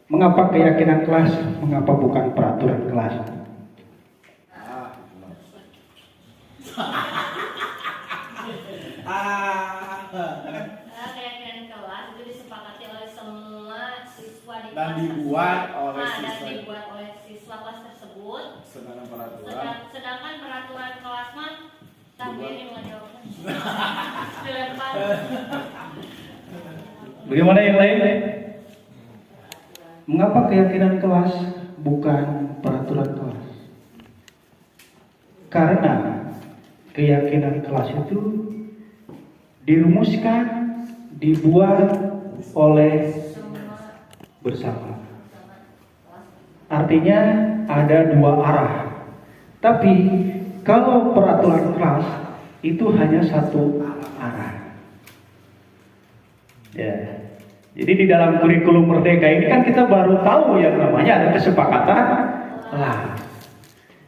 Mengapa keyakinan kelas? Mengapa bukan peraturan kelas? Keyakinan kelas itu disepakati oleh semua siswa di Dan kelas dibuat oleh oleh dan siswa. dibuat oleh siswa kelas tersebut. Sedangkan peraturan Sedangkan peraturan kelas mah tak biarin ngejawabnya. Dilempar. Bagaimana yang lain? Mengapa keyakinan kelas bukan peraturan kelas? Karena keyakinan kelas itu dirumuskan, dibuat oleh bersama. Artinya ada dua arah. Tapi kalau peraturan kelas itu hanya satu arah. Ya. Jadi di dalam kurikulum Merdeka ini kan kita baru tahu yang namanya ada kesepakatan kelas.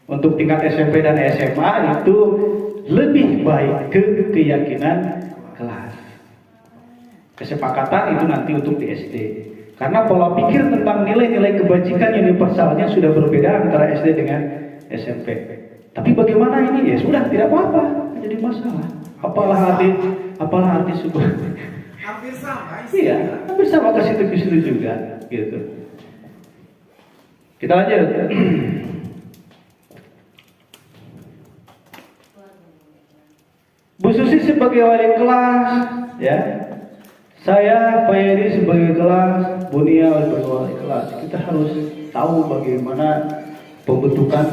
Untuk tingkat SMP dan SMA itu lebih baik ke keyakinan kelas. Kesepakatan itu nanti untuk di SD. Karena pola pikir tentang nilai-nilai kebajikan universalnya sudah berbeda antara SD dengan SMP. Tapi bagaimana ini? Ya sudah, tidak apa-apa, tidak jadi masalah. Apalah arti sebuah. hampir sama. Iya, hampir sama ke situ juga, gitu. Kita lanjut. Bu Susi sebagai wali kelas, ya. Saya Pak Yedi sebagai kelas, Bu Nia sebagai wali kelas. Kita harus tahu bagaimana pembentukan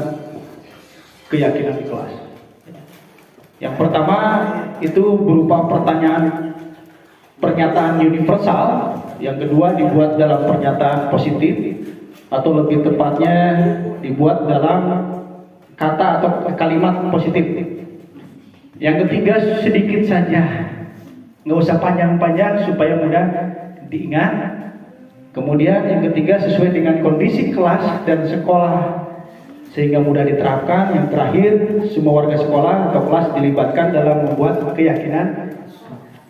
keyakinan di kelas. Yang pertama itu berupa pernyataan universal. Yang kedua dibuat dalam pernyataan positif, atau lebih tepatnya dibuat dalam kata atau kalimat positif. Yang ketiga sedikit saja, nggak usah panjang-panjang supaya mudah diingat. Kemudian yang ketiga sesuai dengan kondisi kelas dan sekolah sehingga mudah diterapkan. Yang terakhir semua warga sekolah atau kelas dilibatkan dalam membuat keyakinan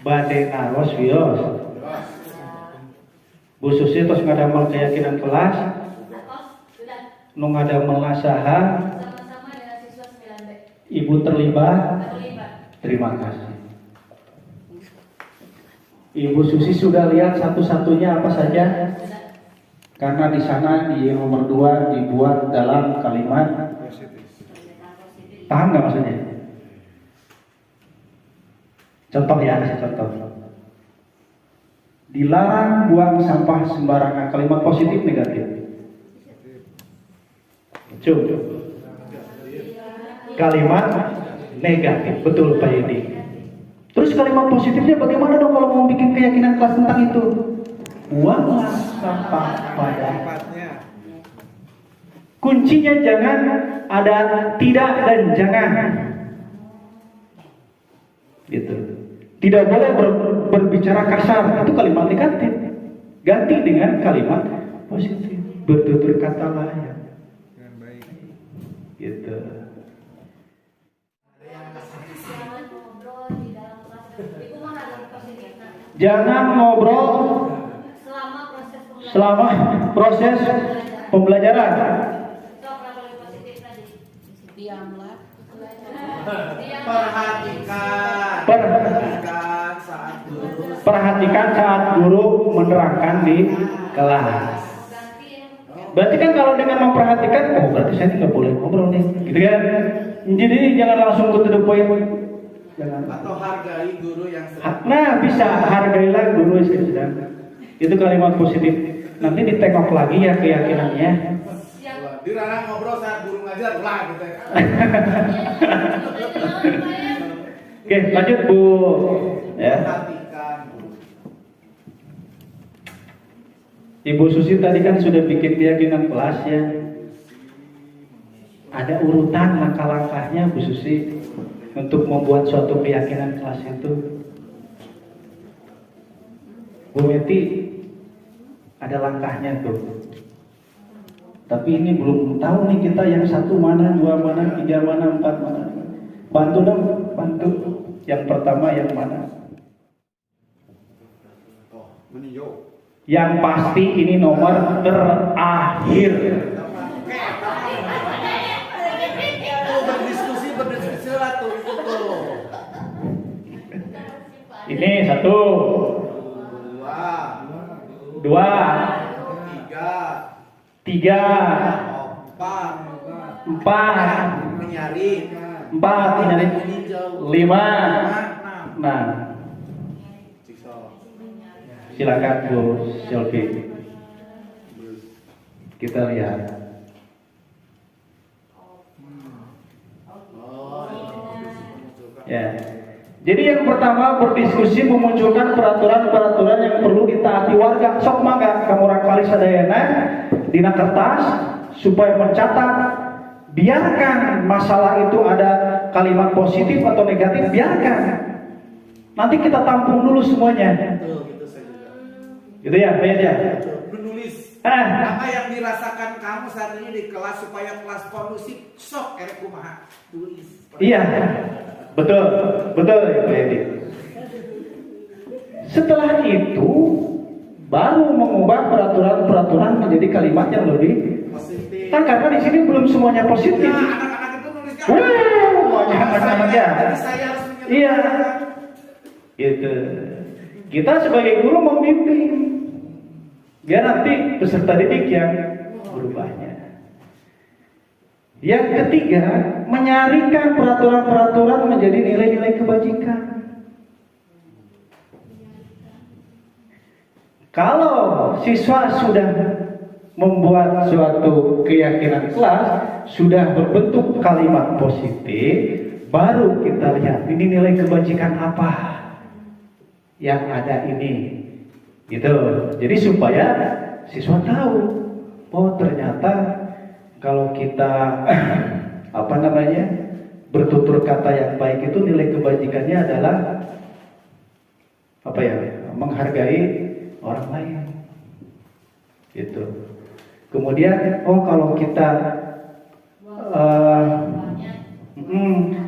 badai naros wios. Bu Susi terus ngadamel keyakinan kelas, nu ngadamel nasaha, Sama-sama dengan siswa 9B. ibu terlibat. Terlibat. Terima kasih. Ibu Susi sudah lihat satu-satunya apa saja? Karena di sana di nomor 2 dibuat dalam kalimat. Paham nggak maksudnya? Contoh ya, kasih contoh. Dilarang buang sampah sembarangan. Kalimat positif negatif? Coba. Kalimat negatif, betul Pak Yedi. Terus kalimat positifnya bagaimana dong kalau mau bikin keyakinan kelas tentang itu? Buanglah sampah pada. Kuncinya jangan ada tidak dan jangan. Gitu. Tidak boleh berbicara kasar, itu kalimat negatif. Ganti dengan kalimat positif. Bertutur kata layak. Gitu. Jangan ngobrol selama proses pembelajaran. Diamlah. Perhatikan saat guru menerangkan di kelas. Berarti kan kalau dengan memperhatikan, oh berarti saya tidak boleh ngobrol nih, gitu kan? Jadi jangan langsung go to the point. Jangan. Atau hargai guru yang sedang. Nah, bisa hargailah guru yang sedang. Itu kalimat positif. Nanti ditengok lagi ya keyakinannya. Di ranah ngobrol saat guru ngajar ulah gitu. Oke, lanjut Bu. Ya. Perhatikan. Ibu Susi tadi kan sudah bikin keyakinan kelas ya. Ada urutan langkah-langkahnya Bu Susi untuk membuat suatu keyakinan kelas itu. Bu Meti ada langkahnya tuh. Tapi ini belum tahu nih kita yang satu mana, dua mana, tiga mana, empat mana. Bantu dong, bantu. Yang pertama yang mana? Oh, meninjau. Yang pasti ini nomor terakhir. Berdiskusi lah tuh itu tuh. Ini satu, Dua, dua, tiga, 3, Empat. 4, Menyari. 4, menyari, Meninjau. 5, Enam. 6. Silakan Bu Sylvi. Kita lihat. Ya. Jadi yang pertama berdiskusi memunculkan peraturan-peraturan yang perlu ditaati warga. Sok mangga kamu rakali sadayana dina kertas supaya mencatat. Biarkan masalah itu ada kalimat positif atau negatif, biarkan. Nanti kita tampung dulu semuanya. Betul, gitu saya juga. Gitu ya, Pak ya. Menulis Ah. apa yang dirasakan kamu saat ini di kelas supaya kelas kondusif sok erek kumaha tulis. Iya, betul ya Pak Yedi. Setelah itu baru mengubah peraturan-peraturan menjadi kalimat yang lebih Positif. kan karena di sini belum semuanya positif. Ya, anak-anak itu nuliskan. Banyak anak-anak ya. Jadi saya harus menyebutkan. Iya. Gitu. Kita sebagai guru membimbing biar nanti peserta didik yang berubahnya. Yang ketiga, menyarikan peraturan-peraturan menjadi nilai-nilai kebajikan. Kalau siswa sudah membuat suatu keyakinan kelas, sudah berbentuk kalimat positif, baru kita lihat ini nilai kebajikan apa yang ada ini. Gitu. Jadi supaya siswa tahu, oh ternyata kalau kita bertutur kata yang baik itu nilai kebajikannya adalah menghargai orang lain. Gitu. Kemudian kalau kita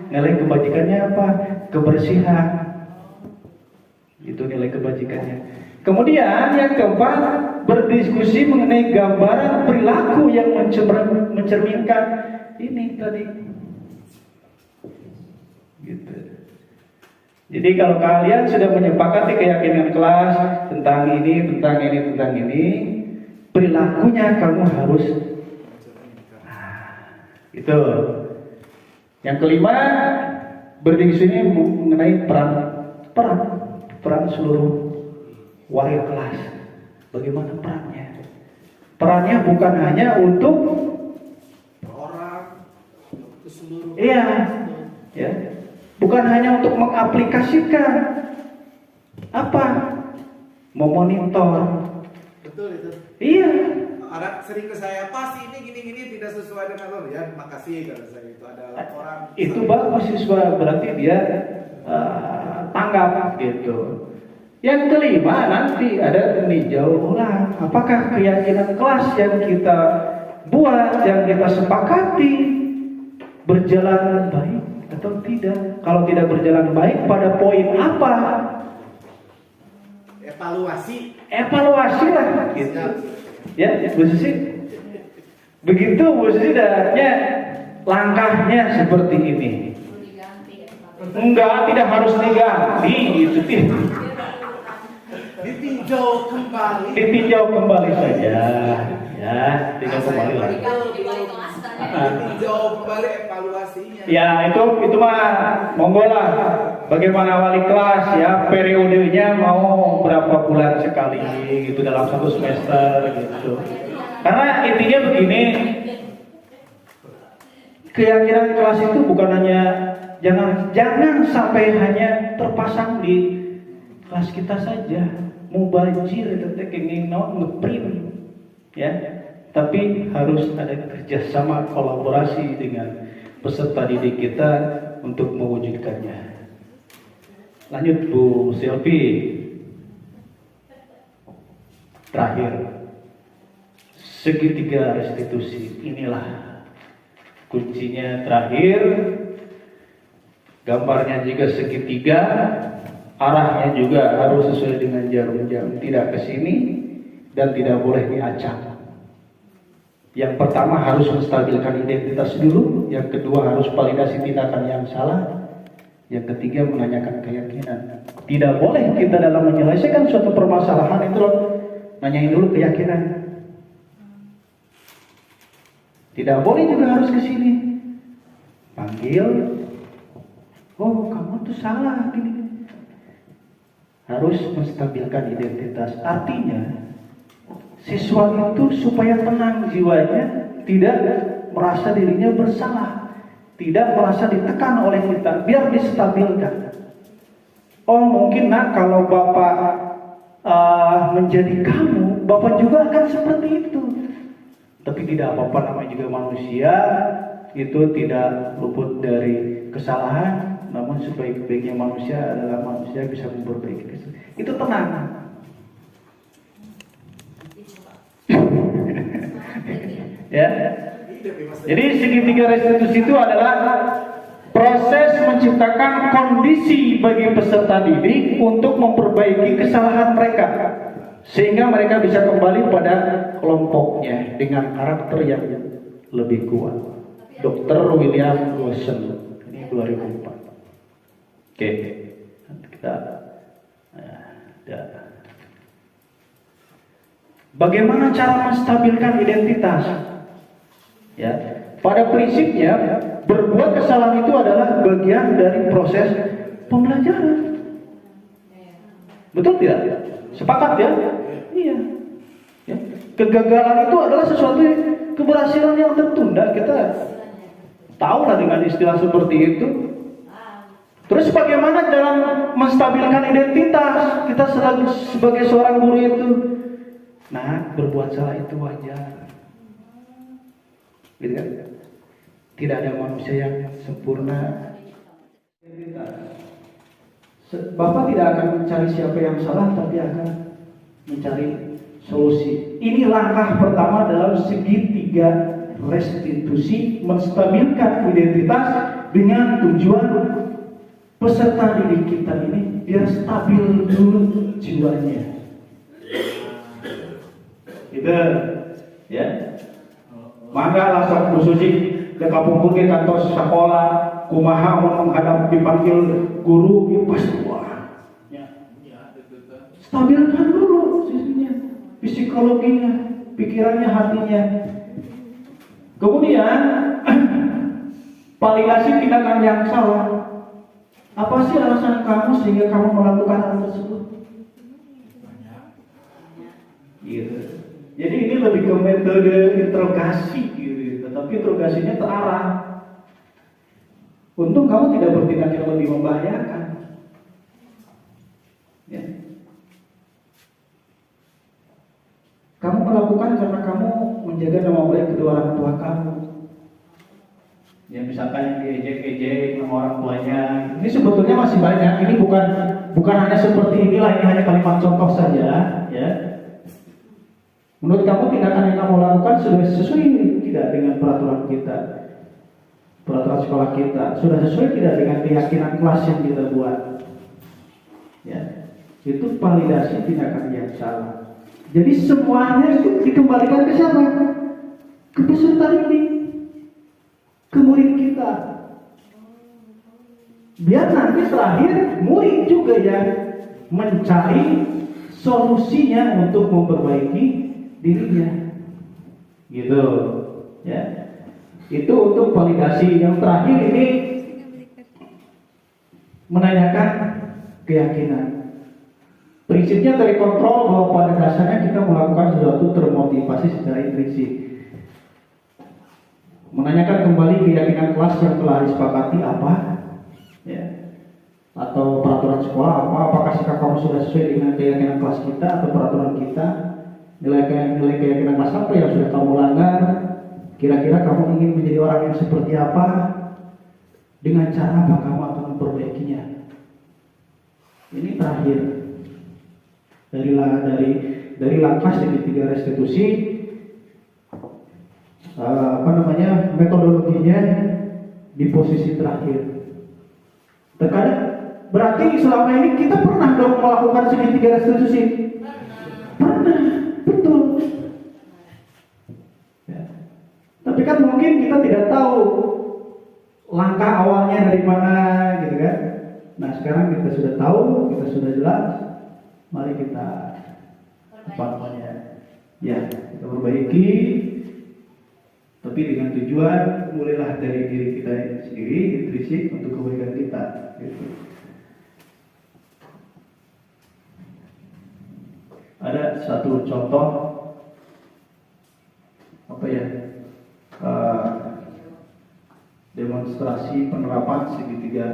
nilai kebajikannya apa? Kebersihan. Itu nilai kebajikannya. Kemudian yang keempat, berdiskusi mengenai gambaran perilaku yang mencerminkan ini tadi. Gitu. Jadi kalau kalian sudah menyepakati keyakinan kelas tentang ini, perilakunya kamu harus itu. Yang kelima, berdiskusi mengenai peran seluruh warga kelas. Bagaimana perannya? Perannya bukan hanya untuk orang ke seluruh. iya, ya. Bukan hanya untuk mengaplikasikan apa? Memonitor. Betul itu. Iya. Ada sering ke saya, pasti ini gini-gini tidak sesuai dengan lo ya. Makasih kalau saya itu ada orang. Itu bagus siswa, berarti dia tanggap gitu. Yang kelima, nanti ada meninjau ulang apakah keyakinan kelas yang kita buat, yang kita sepakati berjalan baik atau tidak. Kalau tidak berjalan baik, pada poin apa? Evaluasi lah gitu. Ya, Bu Susi. Begitu Bu Susi daratnya langkahnya seperti ini. Enggak, tidak harus diganti gitu. Ditinjau kembali saja. Ya, tinjau kembali lah. Ditinjau kembali evaluasinya. Ya, itu mah monggo lah. Bagaimana wali kelas ya, periodenya mau berapa bulan sekali gitu dalam satu semester gitu. Karena intinya begini, keyakinan kelas itu bukan hanya jangan sampai hanya terpasang di kelas kita saja. Mubazir itu kenging ngeprint ya. Tapi harus ada kerjasama kolaborasi dengan peserta didik kita untuk mewujudkannya. Lanjut Bu Sylvi. Terakhir, segitiga restitusi. Inilah kuncinya terakhir. Gambarnya juga segitiga, arahnya juga harus sesuai dengan jarum jam, tidak ke sini dan tidak boleh diacak. Yang pertama harus menstabilkan identitas dulu, yang kedua harus validasi tindakan yang salah, yang ketiga menanyakan keyakinan. Tidak boleh kita dalam menyelesaikan suatu permasalahan itu nanyain dulu keyakinan. Tidak boleh juga harus ke sini. Panggil, oh kamu tuh salah gini. Harus menstabilkan identitas. Artinya siswa itu supaya tenang jiwanya, tidak merasa dirinya bersalah, tidak merasa ditekan oleh kita, biar distabilkan. Oh mungkin nak kalau Bapak menjadi kamu, Bapak juga akan seperti itu. Tapi tidak apa-apa, namanya juga manusia, itu tidak luput dari kesalahan. Namun sebaik-baiknya manusia adalah manusia bisa memperbaiki kesalahan. Itu tenang. Ya. Jadi segitiga restitusi itu adalah proses menciptakan kondisi bagi peserta didik untuk memperbaiki kesalahan mereka, sehingga mereka bisa kembali pada kelompoknya dengan karakter yang lebih kuat. Dr. William Lawson, ini 2004. Oke, kita bagaimana cara menstabilkan identitas? Ya, pada prinsipnya berbuat kesalahan itu adalah bagian dari proses pembelajaran. Betul tidak? Sepakat ya? Iya. Ya. Kegagalan itu adalah sesuatu keberhasilan yang tertunda. Kita tahu lah dengan istilah seperti itu. Terus bagaimana dalam menstabilkan identitas? Kita sebagai seorang guru itu, nah berbuat salah itu wajar. Gitu kan? Tidak ada manusia yang sempurna. Bapak tidak akan mencari siapa yang salah, tapi akan mencari solusi. Ini langkah pertama dalam segitiga restitusi, menstabilkan identitas dengan tujuan peserta didik kita ini biar stabil dulu jiwanya. Gitu, ya. Maka langsung Bu Susi dekapumpul ke kantor sekolah, kumaha menghadap dipanggil guru, ya pasti wah. Stabilkan dulu sisinya, psikologinya, pikirannya, hatinya. Kemudian validasi tindakan yang salah. Apa sih alasan kamu sehingga kamu melakukan hal tersebut? Gitu. Jadi ini lebih ke metode interogasi gitu, tetapi interogasinya terarah. Untung kamu tidak bertindak yang lebih membahayakan. Ya. Kamu melakukan karena kamu menjaga nama baik kedua orang tua kamu. Ya misalkan yang diejek-ejek sama orang tuanya. Ini sebetulnya masih banyak. Ini bukan hanya seperti inilah, ini hanya kalimat contoh saja. Ya. Menurut kamu tindakan yang kamu lakukan sudah sesuai tidak dengan peraturan kita, peraturan sekolah kita? Sudah sesuai tidak dengan keyakinan kelas yang kita buat? Ya, itu validasi tindakan yang salah. Jadi semuanya itu dikembalikan ke siapa? Ke peserta ini, ke murid kita. Biar nanti terakhir murid juga yang mencari solusinya untuk memperbaiki dirinya, gitu, ya. Itu untuk validasi. Yang terakhir ini menanyakan keyakinan. Prinsipnya dari kontrol bahwa pada dasarnya kita melakukan sesuatu termotivasi secara intrinsik. Menanyakan kembali keyakinan kelas yang telah disepakati apa, ya, atau peraturan sekolah apa. Apakah sikap kamu sudah sesuai dengan keyakinan kelas kita atau peraturan kita? Nilai keyakinan kelas apa yang sudah kamu langgar? Kira-kira kamu ingin menjadi orang yang seperti apa? Dengan cara apa kamu akan memperbaikinya? Ini terakhir dari langkah segitiga restitusi, metodologinya di posisi terakhir. Terkadang berarti selama ini kita pernah dong melakukan segitiga restitusi. Pernah. Betul. Ya. Tapi kan mungkin kita tidak tahu langkah awalnya dari mana, gitu kan? Nah sekarang kita sudah tahu, kita sudah jelas. Mari kita kita perbaiki. tapi dengan tujuan mulailah dari diri kita sendiri, intrinsik untuk kebaikan kita. Gitu. Ada satu contoh demonstrasi penerapan segitiga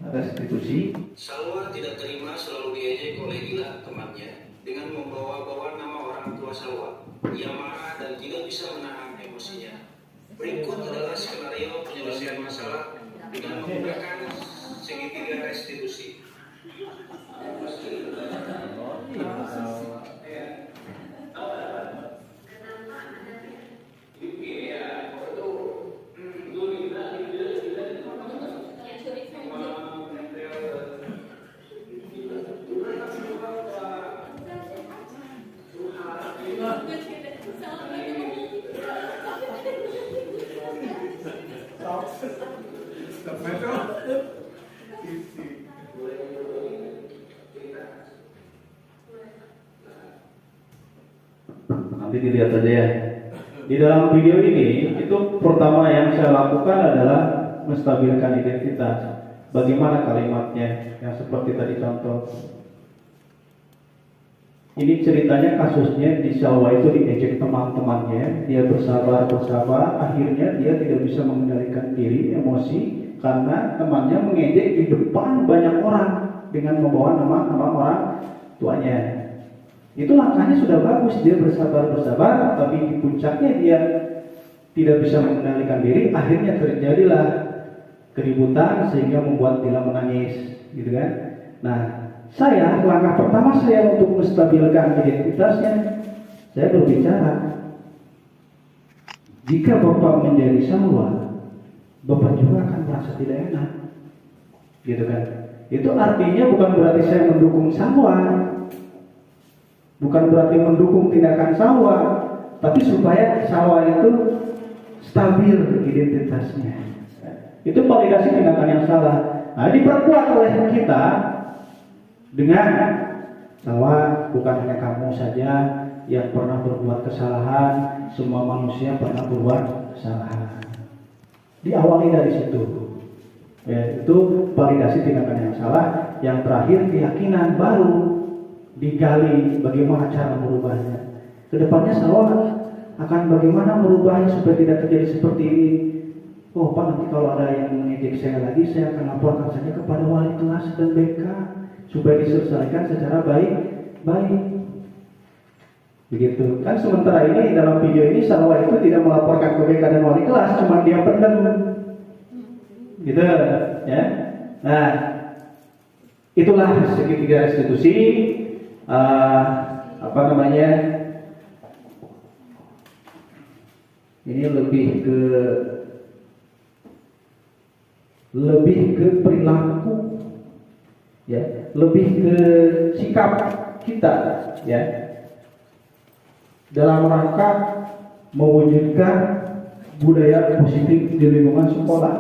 restitusi. Salwa tidak terima selalu diejek oleh Ila temannya dengan membawa-bawa nama orang tua Salwa. Ia marah dan tidak bisa menahan emosinya. Berikut adalah skenario penyelesaian masalah dengan menggunakan segitiga restitusi. Nanti dilihat aja ya. Di dalam video ini, itu pertama yang saya lakukan adalah menstabilkan identitas. Bagaimana kalimatnya, yang seperti tadi contoh. Ini ceritanya kasusnya di Salwa itu diejek teman-temannya, dia bersabar, akhirnya dia tidak bisa mengendalikan diri, emosi, karena temannya mengejek di depan banyak orang dengan membawa nama orang tuanya. Itu langkahnya sudah bagus, dia bersabar, tapi di puncaknya dia tidak bisa mengendalikan diri, akhirnya terjadilah keributan sehingga membuat dia menangis, gitu kan? Nah, langkah pertama saya untuk menstabilkan identitasnya, saya berbicara, jika Bapak menjadi Salwa, Bapak juga akan merasa tidak enak, gitu kan? Itu artinya bukan berarti saya mendukung Salwa, bukan berarti mendukung tindakan Salwa, tapi supaya Salwa itu stabil identitasnya. Itu validasi tindakan yang salah. Nah, diperkuat oleh kita dengan Salwa, bukan hanya kamu saja yang pernah berbuat kesalahan, semua manusia pernah berbuat kesalahan. Diawali dari situ. Ya, itu validasi tindakan yang salah. Yang terakhir keyakinan baru digali bagaimana cara merubahnya. Kedepannya Salwa akan bagaimana merubahnya supaya tidak terjadi seperti ini. Oh Pak, nanti kalau ada yang mengejek saya lagi, saya akan laporkan saja kepada wali kelas dan BK supaya diselesaikan secara baik. Begitu. Kan sementara ini dalam video ini Salwa itu tidak melaporkan ke BK dan wali kelas, cuma dia pendam. Gitu, ya. Nah, itulah segitiga restitusi. Ini lebih ke perilaku, ya, lebih ke sikap kita, ya, dalam rangka mewujudkan budaya positif di lingkungan sekolah.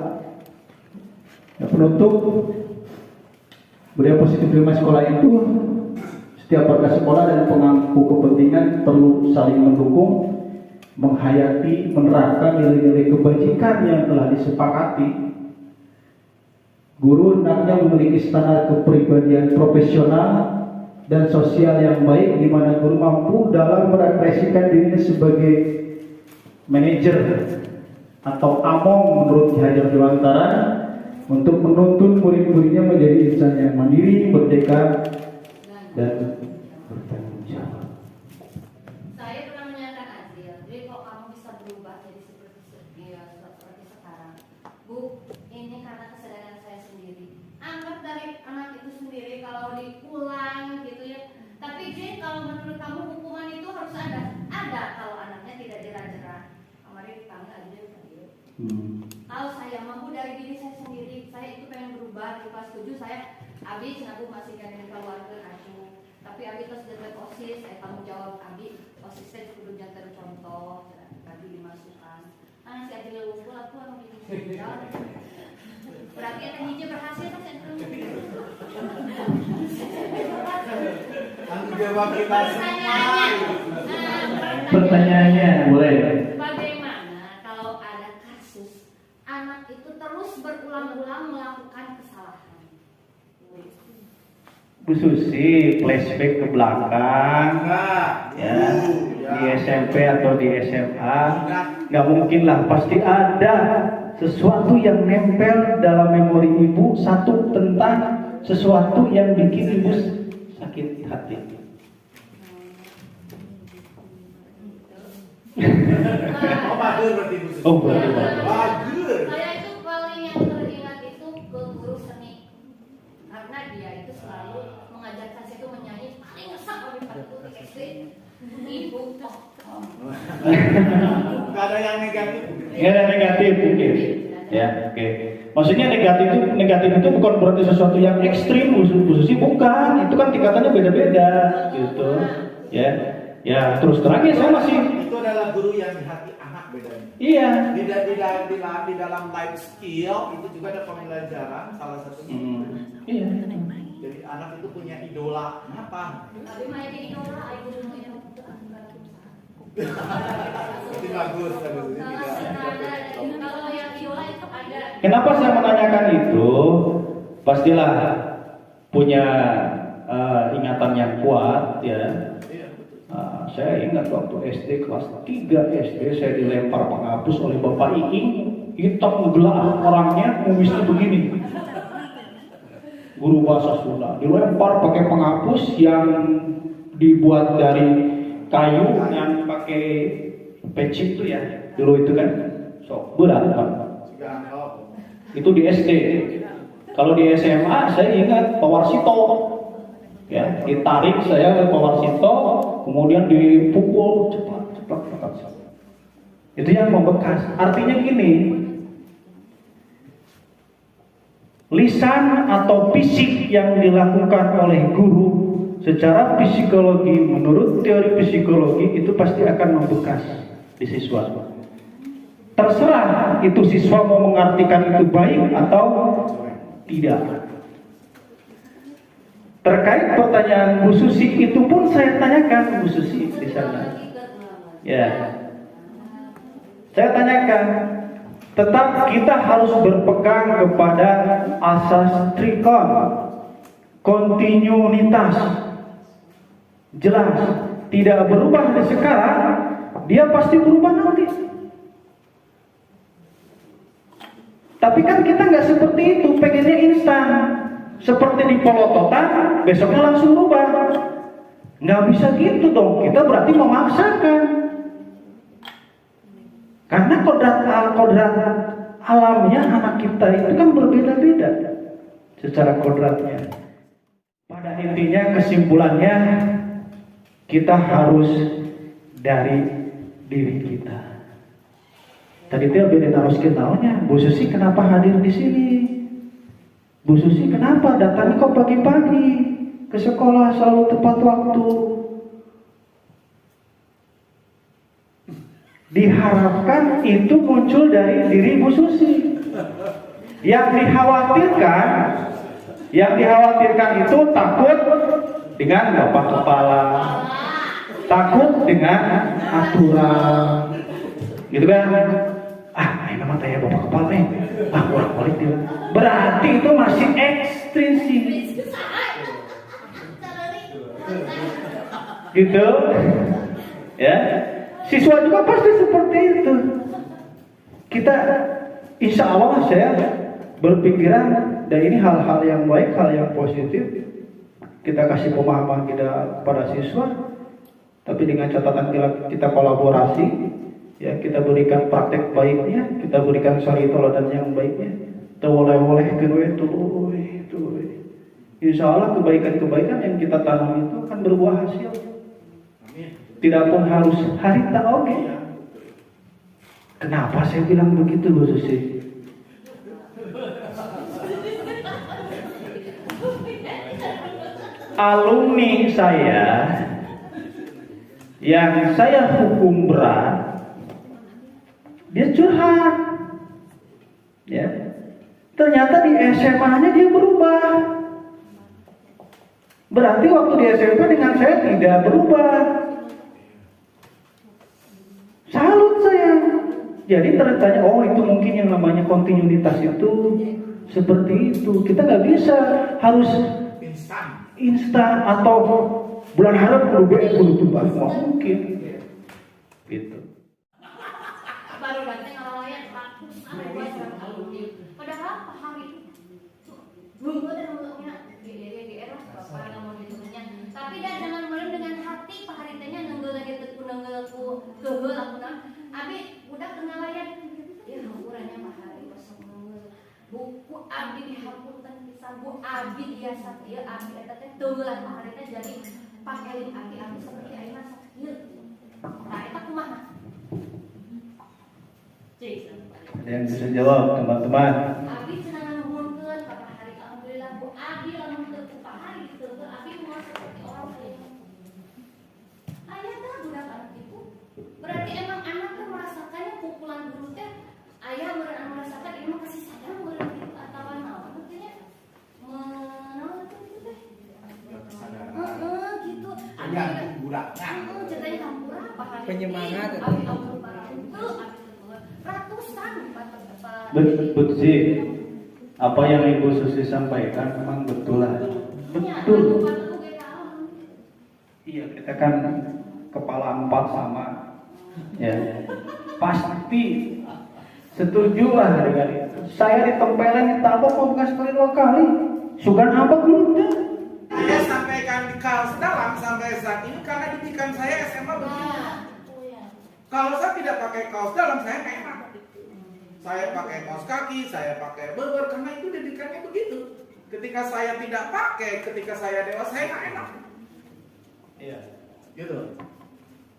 Ya, penutup budaya positif di lingkungan sekolah itu setiap warga sekolah dan pemangku kepentingan perlu saling mendukung, menghayati, menerapkan nilai-nilai kebajikan yang telah disepakati. Guru hendaknya memiliki standar kepribadian profesional dan sosial yang baik, di mana guru mampu dalam merekspresikan dirinya sebagai manajer atau among menurut Ki Hajar Dewantara untuk menuntun murid-muridnya menjadi insan yang mandiri, merdeka, dan bertanggung jawab. Saya pernah menanyakan Azil, jadi kok kamu bisa berubah jadi seperti sekarang? Bu, ini karena kesadaran saya sendiri. Anggap dari anak itu sendiri kalau diulang gitu ya. Tapi Jin, kalau menurut kamu hukuman itu harus ada. Ada kalau anaknya tidak jerat-jerat. Kemarin dipanggil Azil tadi. Kalau saya mampu dari diri saya sendiri, saya itu pengen berubah. Di kelas 7 saya Abi aku masih dengan keluarga aku. Tapi Abi terus jadi OSIS, saya tanggung jawab Abi. OSIS saya kudu jantan contoh, tadi dimasukkan. Nah si Adil lumpur aku anu gini. Berarti ada hiji berhasil kan saya belum. Anu jawab kita semua. Pertanyaannya boleh. Bagaimana kalau melakukan kesalahan. Bu Susi flashback ke belakang Nah, ya, ya. di SMP atau di SMA, nggak mungkin lah, pasti ada sesuatu yang nempel dalam memori ibu, satu tentang sesuatu yang bikin ibu sakit hati. Oh, bagus berarti Bu Susi. Oh, betul. Bagus. Saya itu paling yang teringat itu ke guru seni, karena dia itu selalu mengajarkan saya itu menyanyi paling ngesek kami pada itu di SD. Ibu kok. Gak ada yang negatif. Nggak ada negatif mungkin. Ya, oke. Maksudnya negatif itu bukan berarti sesuatu yang ekstrim, Bu Susi, bukan. Itu kan tingkatannya beda-beda, gitu. Ya, ya terus terang ya saya masih. Itu adalah guru yang di hati anak bedanya. Iya. Di dalam life skill itu juga ada pembelajaran salah satunya. Iya. Jadi anak itu punya idola. Apa? Tapi main di idola, ibu dulu yang Itu bagus, bagus. Ini tidak. kalau yang idola itu ada. Kenapa saya menanyakan itu? Pastilah punya ingatan yang kuat ya. Saya ingat waktu SD kelas 3 SD saya dilempar penghapus oleh Bapak Iing, hitam gelap orangnya, kumisnya begini. Guru bahasa Sunda dilempar pakai penghapus yang dibuat dari kayu yang pakai peci itu ya, dulu itu kan. So, berat Pak. Itu di SD. Kalau di SMA saya ingat Pak Warsito. Ya, ditarik saya oleh Pak Warsito, kemudian dipukul cepat. Itu yang membekas. Artinya gini, lisan atau fisik yang dilakukan oleh guru secara psikologi, menurut teori psikologi itu pasti akan membekas di siswa. Terserah itu siswa mau mengartikan itu baik atau tidak. Terkait pertanyaan Bu Susi itu pun saya tanyakan Bu Susi di sana. Ya, saya tanyakan. Tetap kita harus berpegang kepada asas trikon, kontinuitas, jelas, tidak berubah di sekarang, dia pasti berubah nanti. Tapi kan kita nggak seperti itu, pengennya instan. Seperti di polototan, besoknya langsung berubah. Nggak bisa gitu dong, kita berarti memaksakan. Karena kodrat alamnya anak kita itu kan berbeda-beda secara kodratnya. Pada intinya kesimpulannya kita harus dari diri kita. Tadi dia beda harus kenalnya. Bu Susi kenapa hadir di sini? Bu Susi kenapa datangnya kok pagi-pagi ke sekolah selalu tepat waktu? Diharapkan itu muncul dari diri Bu Susi. Yang dikhawatirkan itu takut dengan bapak kepala, takut dengan aturan, gitu kan? Ini memang tanya bapak kepala nih, orang balik dia. Berarti itu masih ekstrinsik, gitu, ya. Siswa juga pasti seperti itu. Kita, insya Allah saya berpikiran, dan ini hal-hal yang baik, hal yang positif. Kita kasih pemahaman kita kepada siswa, tapi dengan catatan kita kolaborasi, ya kita berikan praktek baiknya, kita berikan suri teladan yang baiknya. Oleh itu, insya Allah kebaikan-kebaikan yang kita tanam itu akan berbuah hasil. Tidak pun harus harita oke. Kenapa saya bilang begitu Bu Susi? Alumni saya yang saya hukum berat, dia curhat, ya. Ternyata di SMA-nya dia berubah. Berarti waktu di SMP dengan saya tidak berubah. Salut saya. Jadi tertanya, oh itu mungkin yang namanya kontinuitas itu seperti itu. Kita nggak bisa harus instan atau bulan harap kudu tumbas, nggak mungkin. Gitu. Baru datang ngalayan ratusan ribu orang padahal hari nunggu dan nunggunya GR bapak nggak mau ditunggunya tapi dia jangan mulai dengan hati pak haritanya nunggu lagi ku kehul aku nang abi udah ngalayan ya hampurannya pak hari kosong nunggu buku abi dihampunkan pisan bu abi biasa ieu abi eta teh teulah pak haritanya jadi pakai abi seperti ayeuna sakit nah eta kumaha. Ada yang bisa jawab, teman-teman? Abi senang ngomongkeun Bapak hari alhamdulillah Bu Abi lamun teu Pak hari gitu Abi mau seperti orang lain. Aya teh budak anak itu. Berarti emang anak teh merasakannya pukulan guru teh aya merasakan ini mah kasih sayang meureun gitu atawa naon teh naon gitu teh. Gitu. Aya burakna. Ceritanya campur Pak hari. Penyemangat. Abi ratusan Betul sih. Apa yang Ibu Susi sampaikan memang betul lah. Betul. Iya, kita kan kepala 4 sama. Ya. Pasti setuju lah dengan itu. Saya ditempelin ditabok mau bukan sekali 2 kali. Sugan apa udah. Saya sampaikan di kaos dalam sampai saat ini karena didikan saya SMA begini. Kalau saya tidak pakai kaos dalam saya nggak enak. Saya pakai kaos kaki, saya pakai beber karena itu didikannya begitu. Ketika saya tidak pakai, ketika saya dewasa saya nggak enak. Iya, gitu.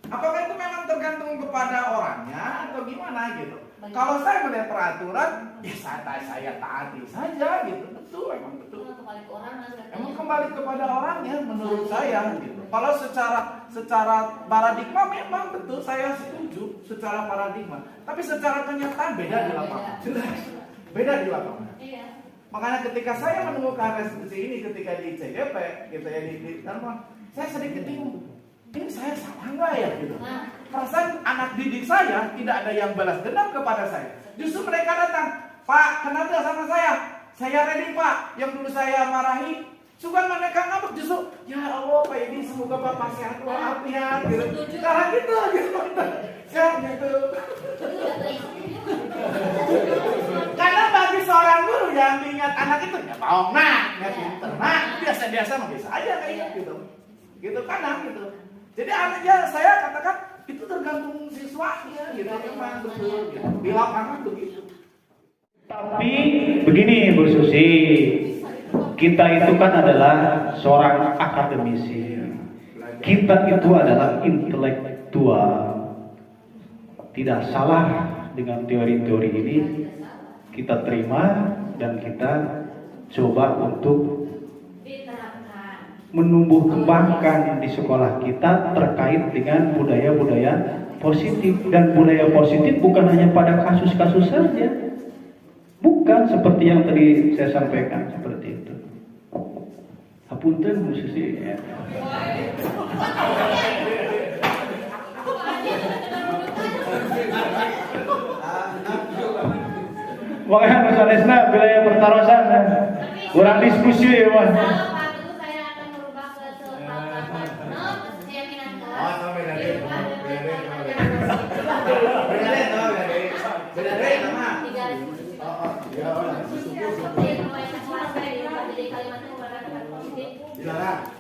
Apakah itu memang tergantung kepada orangnya atau gimana gitu? Kalau saya melihat peraturan, ya santai saya taati saja gitu. Betul, emang betul. Emang kembali kepada orangnya menurut saya gitu. Kalau secara paradigma memang betul saya setuju secara paradigma. Tapi secara kenyataan beda di lapangan. Jelas. Beda di lapangan. Iya. Makanya ketika saya menemukan restitusi ini ketika di CGP gitu ya di saya sedikit bingung. Ini saya salah nggak ya gitu. Perasaan anak didik saya tidak ada yang balas dendam kepada saya. Justru mereka datang, Pak, kenapa sama saya? Saya ready Pak. Yang dulu saya marahi, suka mereka ngambek justru, ya Allah Pak ini semoga Bapak sehat walafiat gitu. Karena gitu. Ya gitu. Karena bagi seorang guru yang ingat anak itu ya bohong nah, ya pinter nah, biasa-biasa mah bisa aja kayak gitu. Gitu kan gitu. Jadi anaknya saya katakan itu tergantung siswanya gitu memang betul gitu. Di lapangan begitu. Tapi begini Bu Susi, kita itu kan adalah seorang akademisi. Kita itu adalah intelektual. Tidak salah dengan teori-teori ini. Kita terima dan kita coba untuk menumbuh kembangkan di sekolah kita terkait dengan budaya-budaya positif. Dan budaya positif bukan hanya pada kasus-kasus saja, bukan seperti yang tadi saya sampaikan seperti itu. Hapunten Bu Susi ya. Makanya misalnya wilayah pertarosan kurang diskusi ya Mas.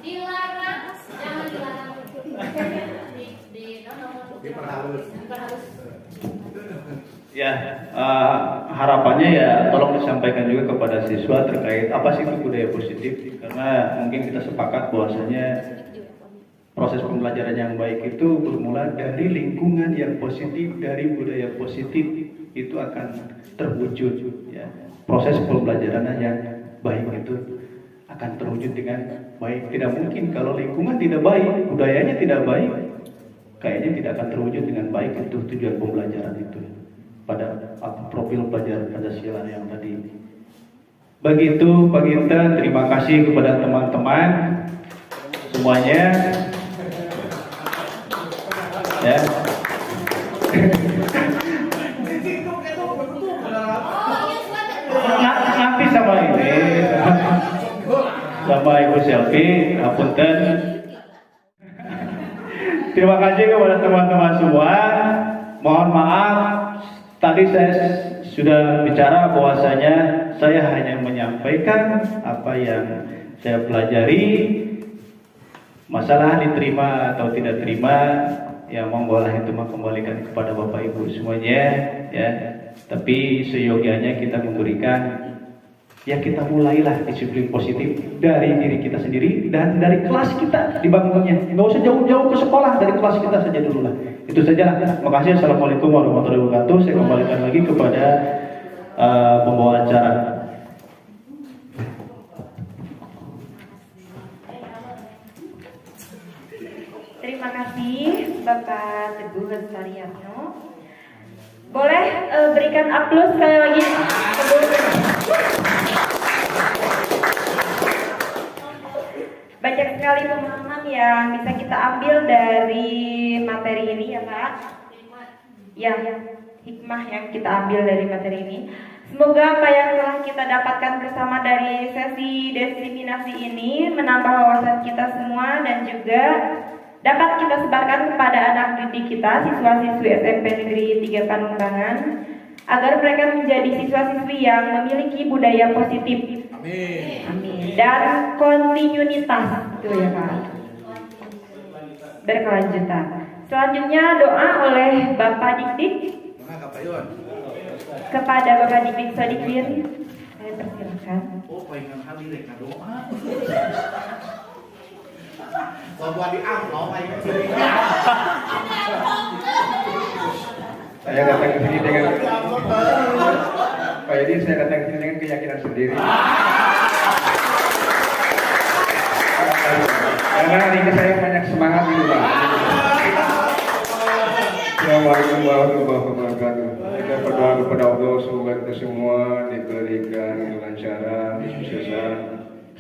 Dilarang, jangan dilarang. Diperhalus. Ya, harapannya ya tolong disampaikan juga kepada siswa terkait apa sih itu budaya positif, karena mungkin kita sepakat bahwasanya proses pembelajaran yang baik itu bermula dari lingkungan yang positif, dari budaya positif itu akan terwujud ya. Proses pembelajaran yang baik itu akan terwujud dengan baik. Tidak mungkin kalau lingkungan tidak baik, budayanya tidak baik, kayaknya tidak akan terwujud dengan baik untuk tujuan pembelajaran itu pada profil pelajaran Pancasila yang tadi. Begitu Pak Ginten, terima kasih kepada teman-teman semuanya. Ya. Nanti sama Bapak Ibu Selfie, punten. Terima kasih kepada teman-teman semua. Mohon maaf, tadi saya sudah bicara bahwasanya saya hanya menyampaikan apa yang saya pelajari. Masalah diterima atau tidak terima, ya monggo lah itu kembalikan kepada Bapak Ibu semuanya, ya. Tapi seyogianya kita memberikan, ya kita mulailah disiplin positif dari diri kita sendiri dan dari kelas kita dibangunnya. Nggak usah jauh-jauh ke sekolah, dari kelas kita saja dulu lah. Itu saja lah. Terima kasih. Assalamualaikum warahmatullahi wabarakatuh. Saya kembalikan lagi kepada pembawa acara. Terima kasih Bapak Teguh Lestariano. Boleh berikan aplaus sekali lagi. Banyak sekali pemahaman yang bisa kita ambil dari materi ini ya Pak. Ya, hikmah yang kita ambil dari materi ini. Semoga apa yang telah kita dapatkan bersama dari sesi diseminasi ini menambah wawasan kita semua dan juga dapat kita sebarkan kepada anak didik kita, siswa-siswi SMP Negeri 3 Panumbangan, agar mereka menjadi siswa-siswi yang memiliki budaya positif. Amin. Amin. Dan kontinuitas, itu ya Pak. Berkelanjutan. Selanjutnya doa oleh Bapak Dikdik kepada Bapak Dikdik Sodikir. Saya persilakan. Oh, pengen kali rek doa. Kalau buat di amplop ayo sini. Saya datang ke sini dengan Pak Yedi, saya datang ke sini dengan keyakinan sendiri. Karena hari ini saya banyak semangat di rumah. Assalamualaikum warahmatullahi wabarakatuh. Kita berdoa kepada Allah semoga kita semua diberikan kelancaran, kesuksesan,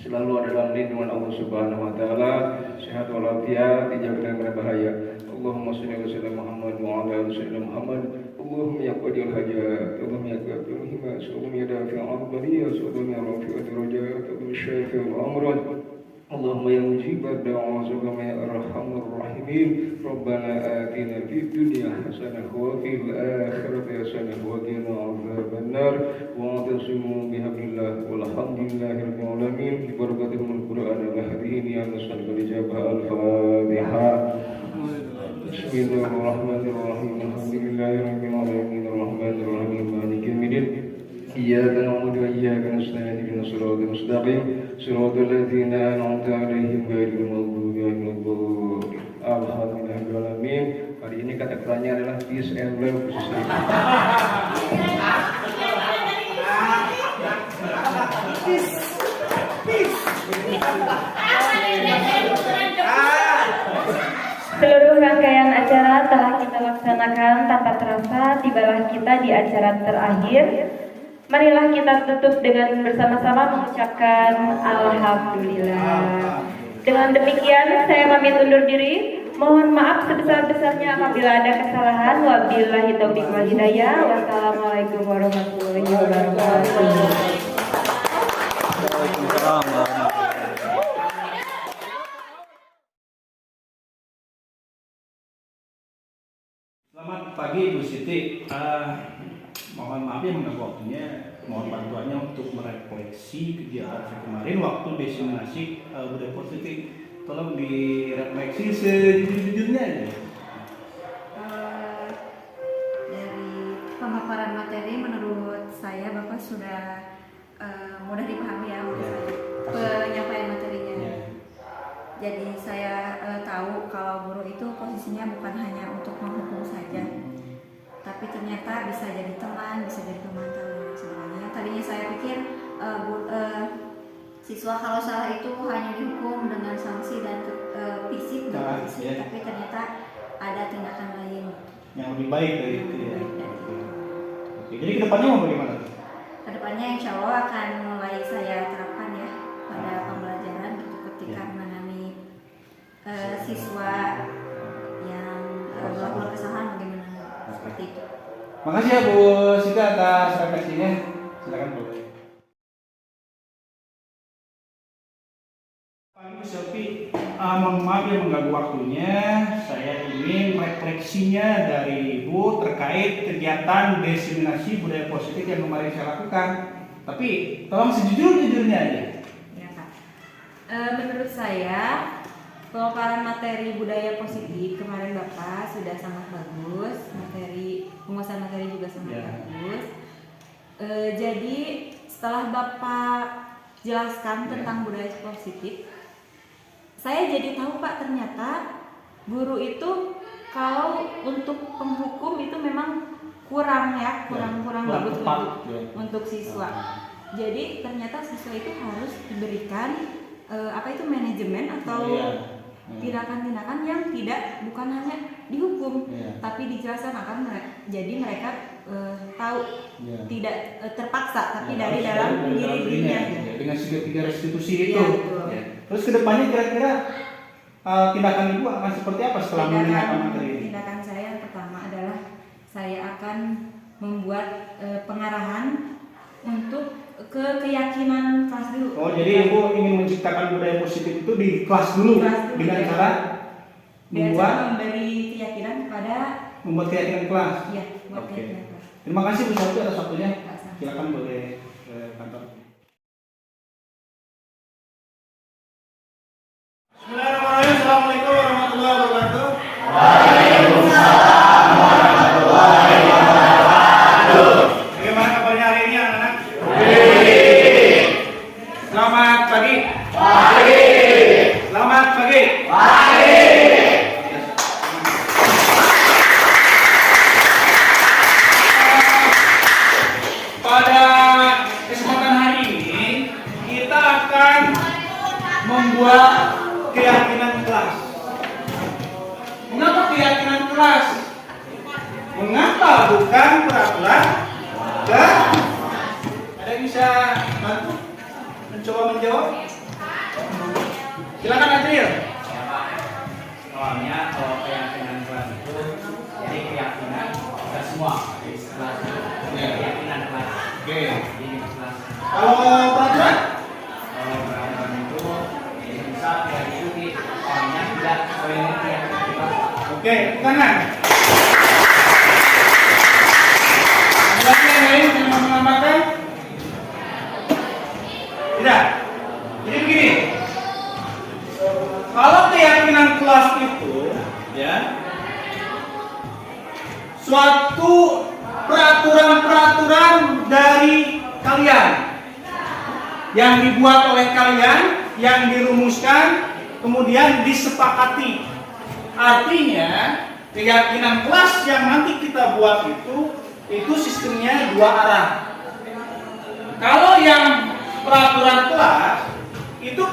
selalu ada dalam lindungan Allah Subhanahu wa taala, sehat walafiat, dijauhkan dari bahaya. Allahumma shalli ala sayyidina Muhammad wa ala ali sayyidina Muhammad. Allahumma ya qadil hajat, Allahumma ya qadil himas, Allahumma ya dafi'al arbaliyat, Allahumma ya rafi'at darajat, Allahumma syafi'ul amrat. اللهم يا مجيب الدعوات اللهم يا ارحم الراحمين ربنا آتنا في الدنيا حسنة وفي الآخرة حسنة وقنا عذاب النار واعتصموا بحبل الله والحمد لله رب العالمين ببركة القرآن الحكيم يا نسأل الإجابة الفاتحة بسم الله الرحمن الرحيم الحمد لله رب العالمين الرحمن الرحيم مالك يوم الدين إياك نعبد وإياك نستعين اهدنا الصراط المستقيم صراط الذين أنعمت عليهم غير المغضوب عليهم ولا الضالين. Alhamdulillahirrahmanirrahim. Hari ini kata kerannya adalah peace and love khusus Seluruh rangkaian acara telah kita laksanakan tanpa terasa, tibalah kita di acara terakhir. Marilah kita tutup dengan bersama-sama mengucapkan Alhamdulillah. Dengan demikian saya pamit undur diri. Mohon maaf sebesar-besarnya apabila ada kesalahan. Wabillahi taufiq wal hidayah. Wassalamualaikum warahmatullahi wabarakatuh. Selamat pagi Bu Siti. Mohon maaf ya mengganggu waktunya. Mohon bantuannya untuk merefleksi kegiatan saya kemarin waktu diseminasi budaya positif. Tolong direfleksi sejujur-jujurnya aja. Dari pemaparan materi menurut saya Bapak sudah mudah dipahami ya penyampaian materinya. Jadi saya tahu kalau guru itu posisinya bukan hanya untuk menghukum saja, tapi ternyata bisa jadi teman, bisa jadi pemantau dan sebagainya. Tadinya saya pikir siswa kalau salah itu hanya dihukum dengan sanksi dan fisik, tapi ternyata ada tindakan lain Yang lebih baik dari itu ya. Oke. Jadi kedepannya mau bagaimana? Kedepannya insya Allah akan mulai saya terapkan ya pada pembelajaran ketika menangani siswa yang melakukan kesalahan bagaimana seperti itu. Makasih ya Bu Sita atas refleksinya. Silakan Bu. Mohon maaf ya mengganggu waktunya. Saya ingin refleksinya dari Ibu terkait kegiatan diseminasi budaya positif yang kemarin saya lakukan. Tapi tolong sejujur-jujurnya aja. Ya, Kak. Menurut saya pemaparan materi budaya positif kemarin Bapak sudah sangat bagus, penguasaan materi juga sangat bagus. Jadi setelah Bapak jelaskan tentang budaya positif, saya jadi tahu Pak, ternyata guru itu kalau untuk penghukum itu memang kurang bagus untuk siswa. Jadi ternyata siswa itu harus diberikan manajemen atau tindakan-tindakan yang bukan hanya dihukum, tapi dijelaskan jadi mereka tahu tidak terpaksa, tapi dari dalam dirinya. Dengan tiga restitusi itu. Terus kedepannya kira-kira tindakan Ibu akan seperti apa setelah mendengarkan materi ini? Tindakan saya yang pertama adalah saya akan membuat pengarahan untuk keyakinan kelas dulu. Oh, jadi Ibu ingin menciptakan budaya positif itu di kelas dulu dengan cara memberi keyakinan kepada membuat keyakinan kelas. Iya, Oke. Terima kasih Bu Syarti atas waktunya. Silakan boleh ke kantor. Bismillahirrahmanirrahim. Assalamualaikum warahmatullahi wabarakatuh. Waalaikumsalam warahmatullahi wabarakatuh. Bagaimana kabarnya hari ini anak-anak? Baik. Selamat pagi. Pagi. Selamat pagi. Pagi. Pada kesempatan hari ini kita akan membuat keyakinan kelas. Mengapa keyakinan kelas? Mengapa bukan peraturan? Dan ada yang bisa bantu mencoba menjawab? Silakan Adril. Soalnya kalau keyakinan kelas itu jadi keyakinan kita semua di kelas keyakinan kelas. Oke. Di kelas. Kalau peraturan? Kalau peraturan itu bisa kita ikuti soalnya tidak sesuai dengan keyakinan kita. Oke, tangan. Ada lagi yang lain yang mau menambahkan? Tidak. Jadi begini. Kalau keyakinan kelas itu, ya, suatu peraturan-peraturan dari kalian yang dibuat oleh kalian, yang dirumuskan, kemudian disepakati. Artinya keyakinan kelas yang nanti kita buat itu sistemnya dua arah. Kalau yang peraturan kelas itu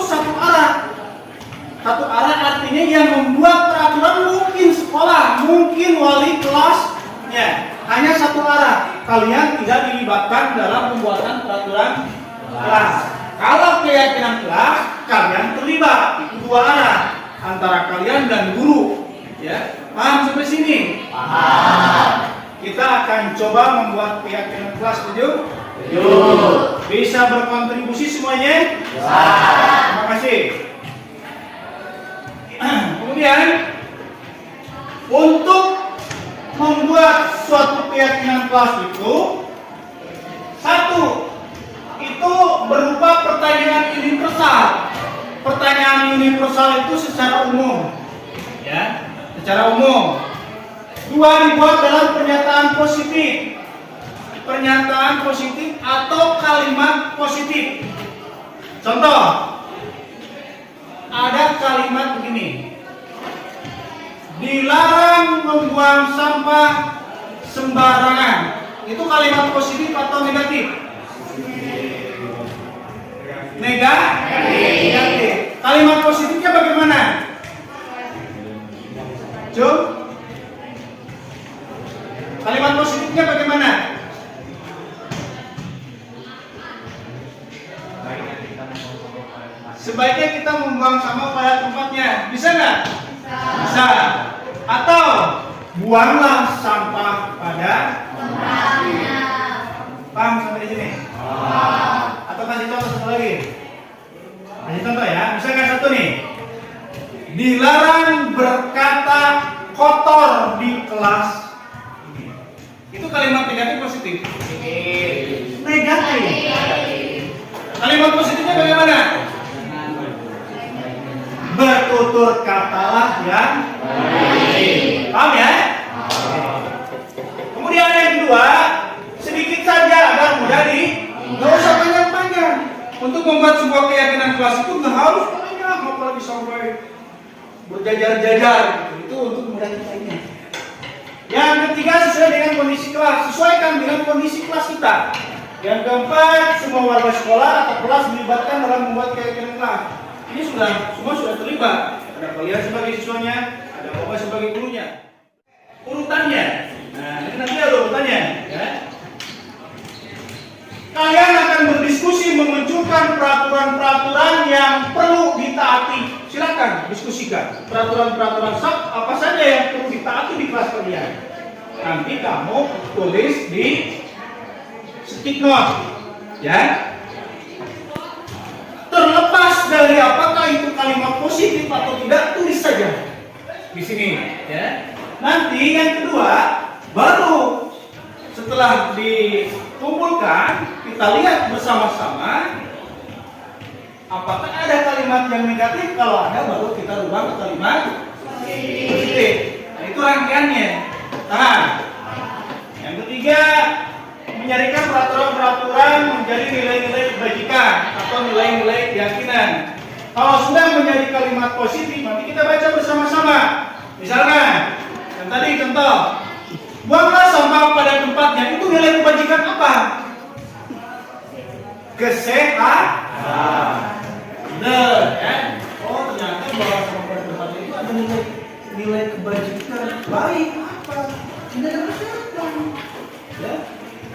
satu arah. Satu arah artinya yang membuat peraturan mungkin sekolah, mungkin wali kelasnya. Hanya satu arah. Kalian tidak dilibatkan dalam pembuatan peraturan kelas. Kalau keyakinan kelas, kalian terlibat. Itu dua arah antara kalian dan guru. Ya, paham sampai sini? Paham. Kita akan coba membuat keyakinan kelas, setuju? Setuju. Bisa berkontribusi semuanya? Bisa. Terima kasih. Kemudian untuk membuat suatu keyakinan kelas itu, satu, itu berupa pertanyaan universal. Pertanyaan universal itu secara umum, ya, secara umum. Dua, dibuat dalam pernyataan positif. Pernyataan positif atau kalimat positif. Contoh, ada kalimat begini: dilarang membuang sampah sembarangan. Itu kalimat positif atau negatif? Negatif. Kalimat positifnya bagaimana? Jom. Kalimat positifnya bagaimana? Sebaiknya kita membuang sampah pada tempatnya. Bisa nggak? Bisa. Atau buanglah sampah pada tempatnya. Paham sampai di sini? Atau kasih contoh satu lagi? Kasih contoh ya. Bisa nggak satu nih? dilarang berkata kotor di kelas ini. Itu kalimat negatif positif? Negatif. Kalimat positifnya bagaimana? Bertutur katalah yang baik. Paham ya? Kemudian yang kedua, sedikit saja agar mudah nggak usah panjang-panjang. Untuk membuat sebuah keyakinan kelas itu nggak harus panjang, apalagi sampai berjajar-jajar. Itu untuk mudah kita ingat. Yang ketiga, sesuai dengan kondisi kelas. Sesuaikan dengan kondisi kelas kita. Yang keempat, semua warga sekolah atau kelas dilibatkan dalam membuat keyakinan kelas. Ini semua sudah terlibat. Ada kalian sebagai siswanya, ada bapak sebagai gurunya. Urutannya, nah ini nanti ada urutannya. Ya. Kalian akan berdiskusi memunculkan peraturan-peraturan yang perlu ditaati. Silakan diskusikan peraturan-peraturan apa saja yang perlu ditaati di kelas kalian. Nanti kamu tulis di stick note, ya. Terlepas dari apakah itu kalimat positif atau tidak, tulis saja di sini, ya. Nanti yang kedua, baru setelah dikumpulkan, kita lihat bersama-sama apakah ada kalimat yang negatif. Kalau ada, baru kita rubah ke kalimat positif. Nah, itu rangkaiannya. Nah, yang ketiga, menyarikan peraturan-peraturan menjadi nilai-nilai kebajikan atau nilai-nilai keyakinan. Kalau sudah menjadi kalimat positif, nanti kita baca bersama-sama. Misalnya, yang tadi contoh, buanglah sampah pada tempatnya. Itu nilai kebajikan apa? Kesehatan. Benar, ya? Oh, ternyata buang sampah pada tempatnya itu ada nilai kebajikan. Baik apa? Nilai kesehatan. Ya?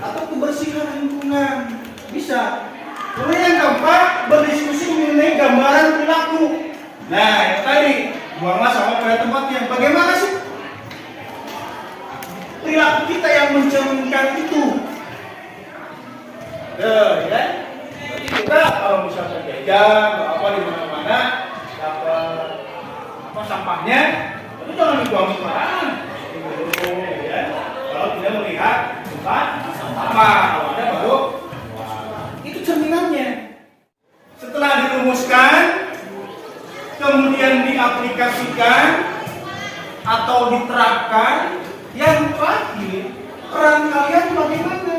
Atau kebersihan lingkungan, bisa. Kemudian yang keempat, berdiskusi mengenai gambaran perilaku. Nah, itu tadi, buanglah sampah pada tempatnya. Bagaimana sih perilaku kita yang mencerminkan itu? Ya. Jadi kita kalau misalkan jajan, apa di mana-mana, dapat sampahnya, itu jangan dibuang sembarangan. Ya. Kalau tidak melihat tempat sampah, kalau ada baru itu cerminannya. Setelah dirumuskan, kemudian diaplikasikan atau diterapkan, yang terakhir peran kalian bagaimana?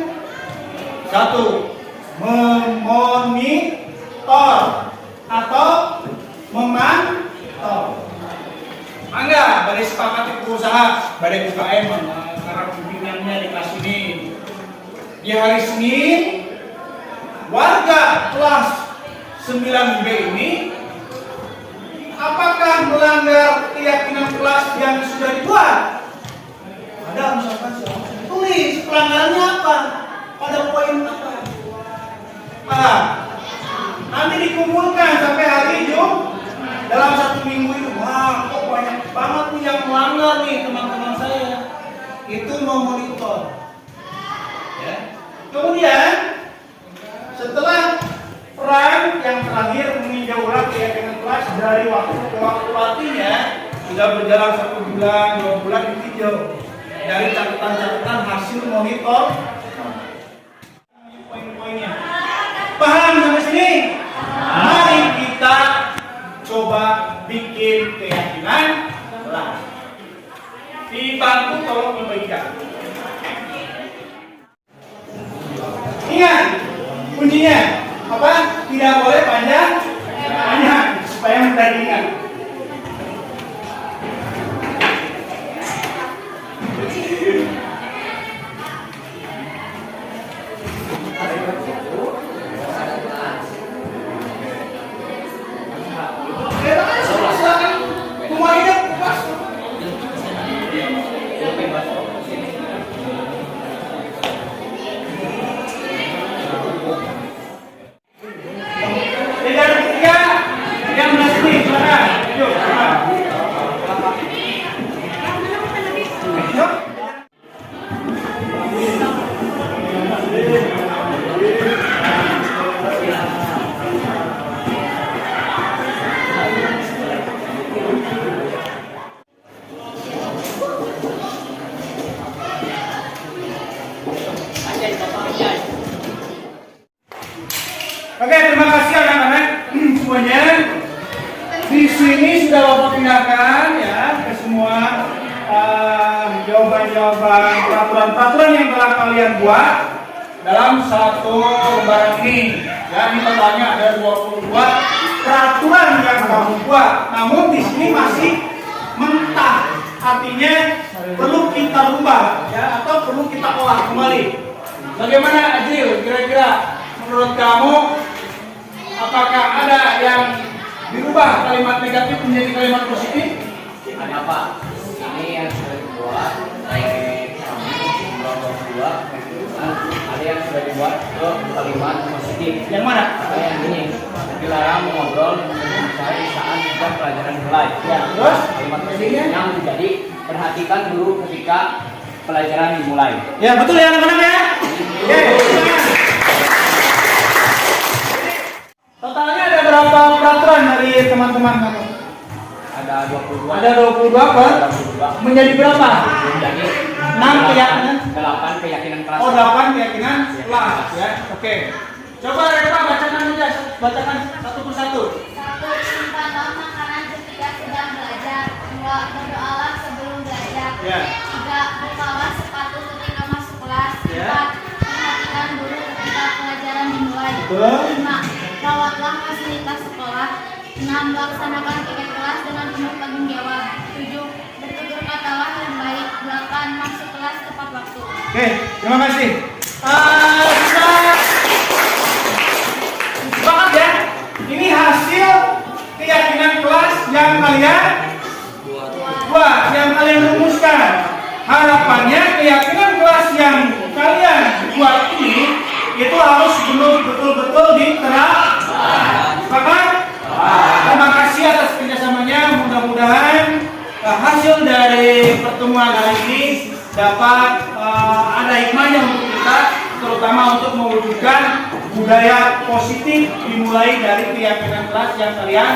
Satu, memonitor atau memantau. Mangga, badai sepakati pengusaha, badai UKM, karena pimpinannya di kelas ini. Di hari Senin, warga kelas 9B ini apakah melanggar keyakinan kelas yang sudah dibuat? Ada misalkan tulis pelanggarannya apa? Pada poin apa? Nanti dikumpulkan sampai hari Jumat. Dalam satu minggu itu, wah kok banyak banget nih yang melanggar nih teman-teman saya. Itu memonitor. Ya. Kemudian setelah peran yang terakhir meninjau ulang keyakinan kelas dari waktu ke waktu, artinya sudah berjalan 1 bulan, 2 bulan ditinjau dari catatan-catatan hasil monitor. Poin-poinnya paham sampai sini? Mari kita coba bikin keyakinan kelas. Dibantu tolong dibagikan. Ingat kuncinya apa? Tidak boleh panjang supaya mudah diingat. Yang ketiga, yang resmi, pindahkan ya ke semua jawaban-jawaban peraturan-peraturan yang telah kalian buat dalam satu lembaran ini. Ya, ini totalnya ada 22 peraturan yang kamu buat. Namun di sini masih mentah, artinya perlu kita rubah ya atau perlu kita olah kembali. Bagaimana Ajil? Kira-kira menurut kamu apakah ada yang dirubah kalimat negatif menjadi kalimat positif? Ada Pak, ini yang sudah dibuat dari kami nomor 2, ada yang sudah dibuat ke kalimat positif. Yang mana? Yang ini dilarang mengobrol mencari saat jika pelajaran mulai. Ya, terus Kalimat positif yang menjadi perhatikan dulu ketika pelajaran dimulai. ya betul ya anak-anak ya. Oke, totalnya ada berapa peraturan dari teman-teman kamu? Ada 22. Ada 22 per? Menjadi berapa? Menjadi 6 keyakinan. 8 keyakinan kelas. Oh, 8 keyakinan kelas ya. Oke. Coba Reva bacakan aja, bacakan satu persatu. 1. Simpanlah makanan ketika sedang belajar. 2. Berdoalah sebelum belajar. Ya. 3. Bukalah sepatu ketika masuk kelas. Ya. 4. Perhatikan guru ketika pelajaran dimulai. Betul. 5. Rawatlah fasilitas sekolah. 6. Laksanakan tiket kelas dengan penuh tanggung jawab. 7. Bertutur katalah yang baik. 8. Masuk kelas tepat waktu. Oke, terima kasih. Kita sepakat ya. Ini hasil keyakinan kelas yang kalian buat, yang kalian rumuskan. Harapannya keyakinan kelas yang kalian buat ini itu harus betul-betul diterapkan. Sepakat? Terima kasih atas kerjasamanya. Mudah-mudahan hasil dari pertemuan hari ini dapat ada hikmahnya untuk kita, terutama untuk mewujudkan budaya positif dimulai dari keyakinan kelas yang kalian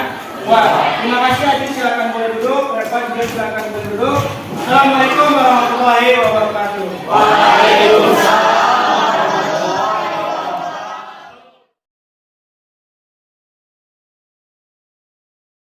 buat. Terima kasih Adi, silakan boleh duduk. Reva juga silakan boleh duduk. Assalamualaikum warahmatullahi wabarakatuh.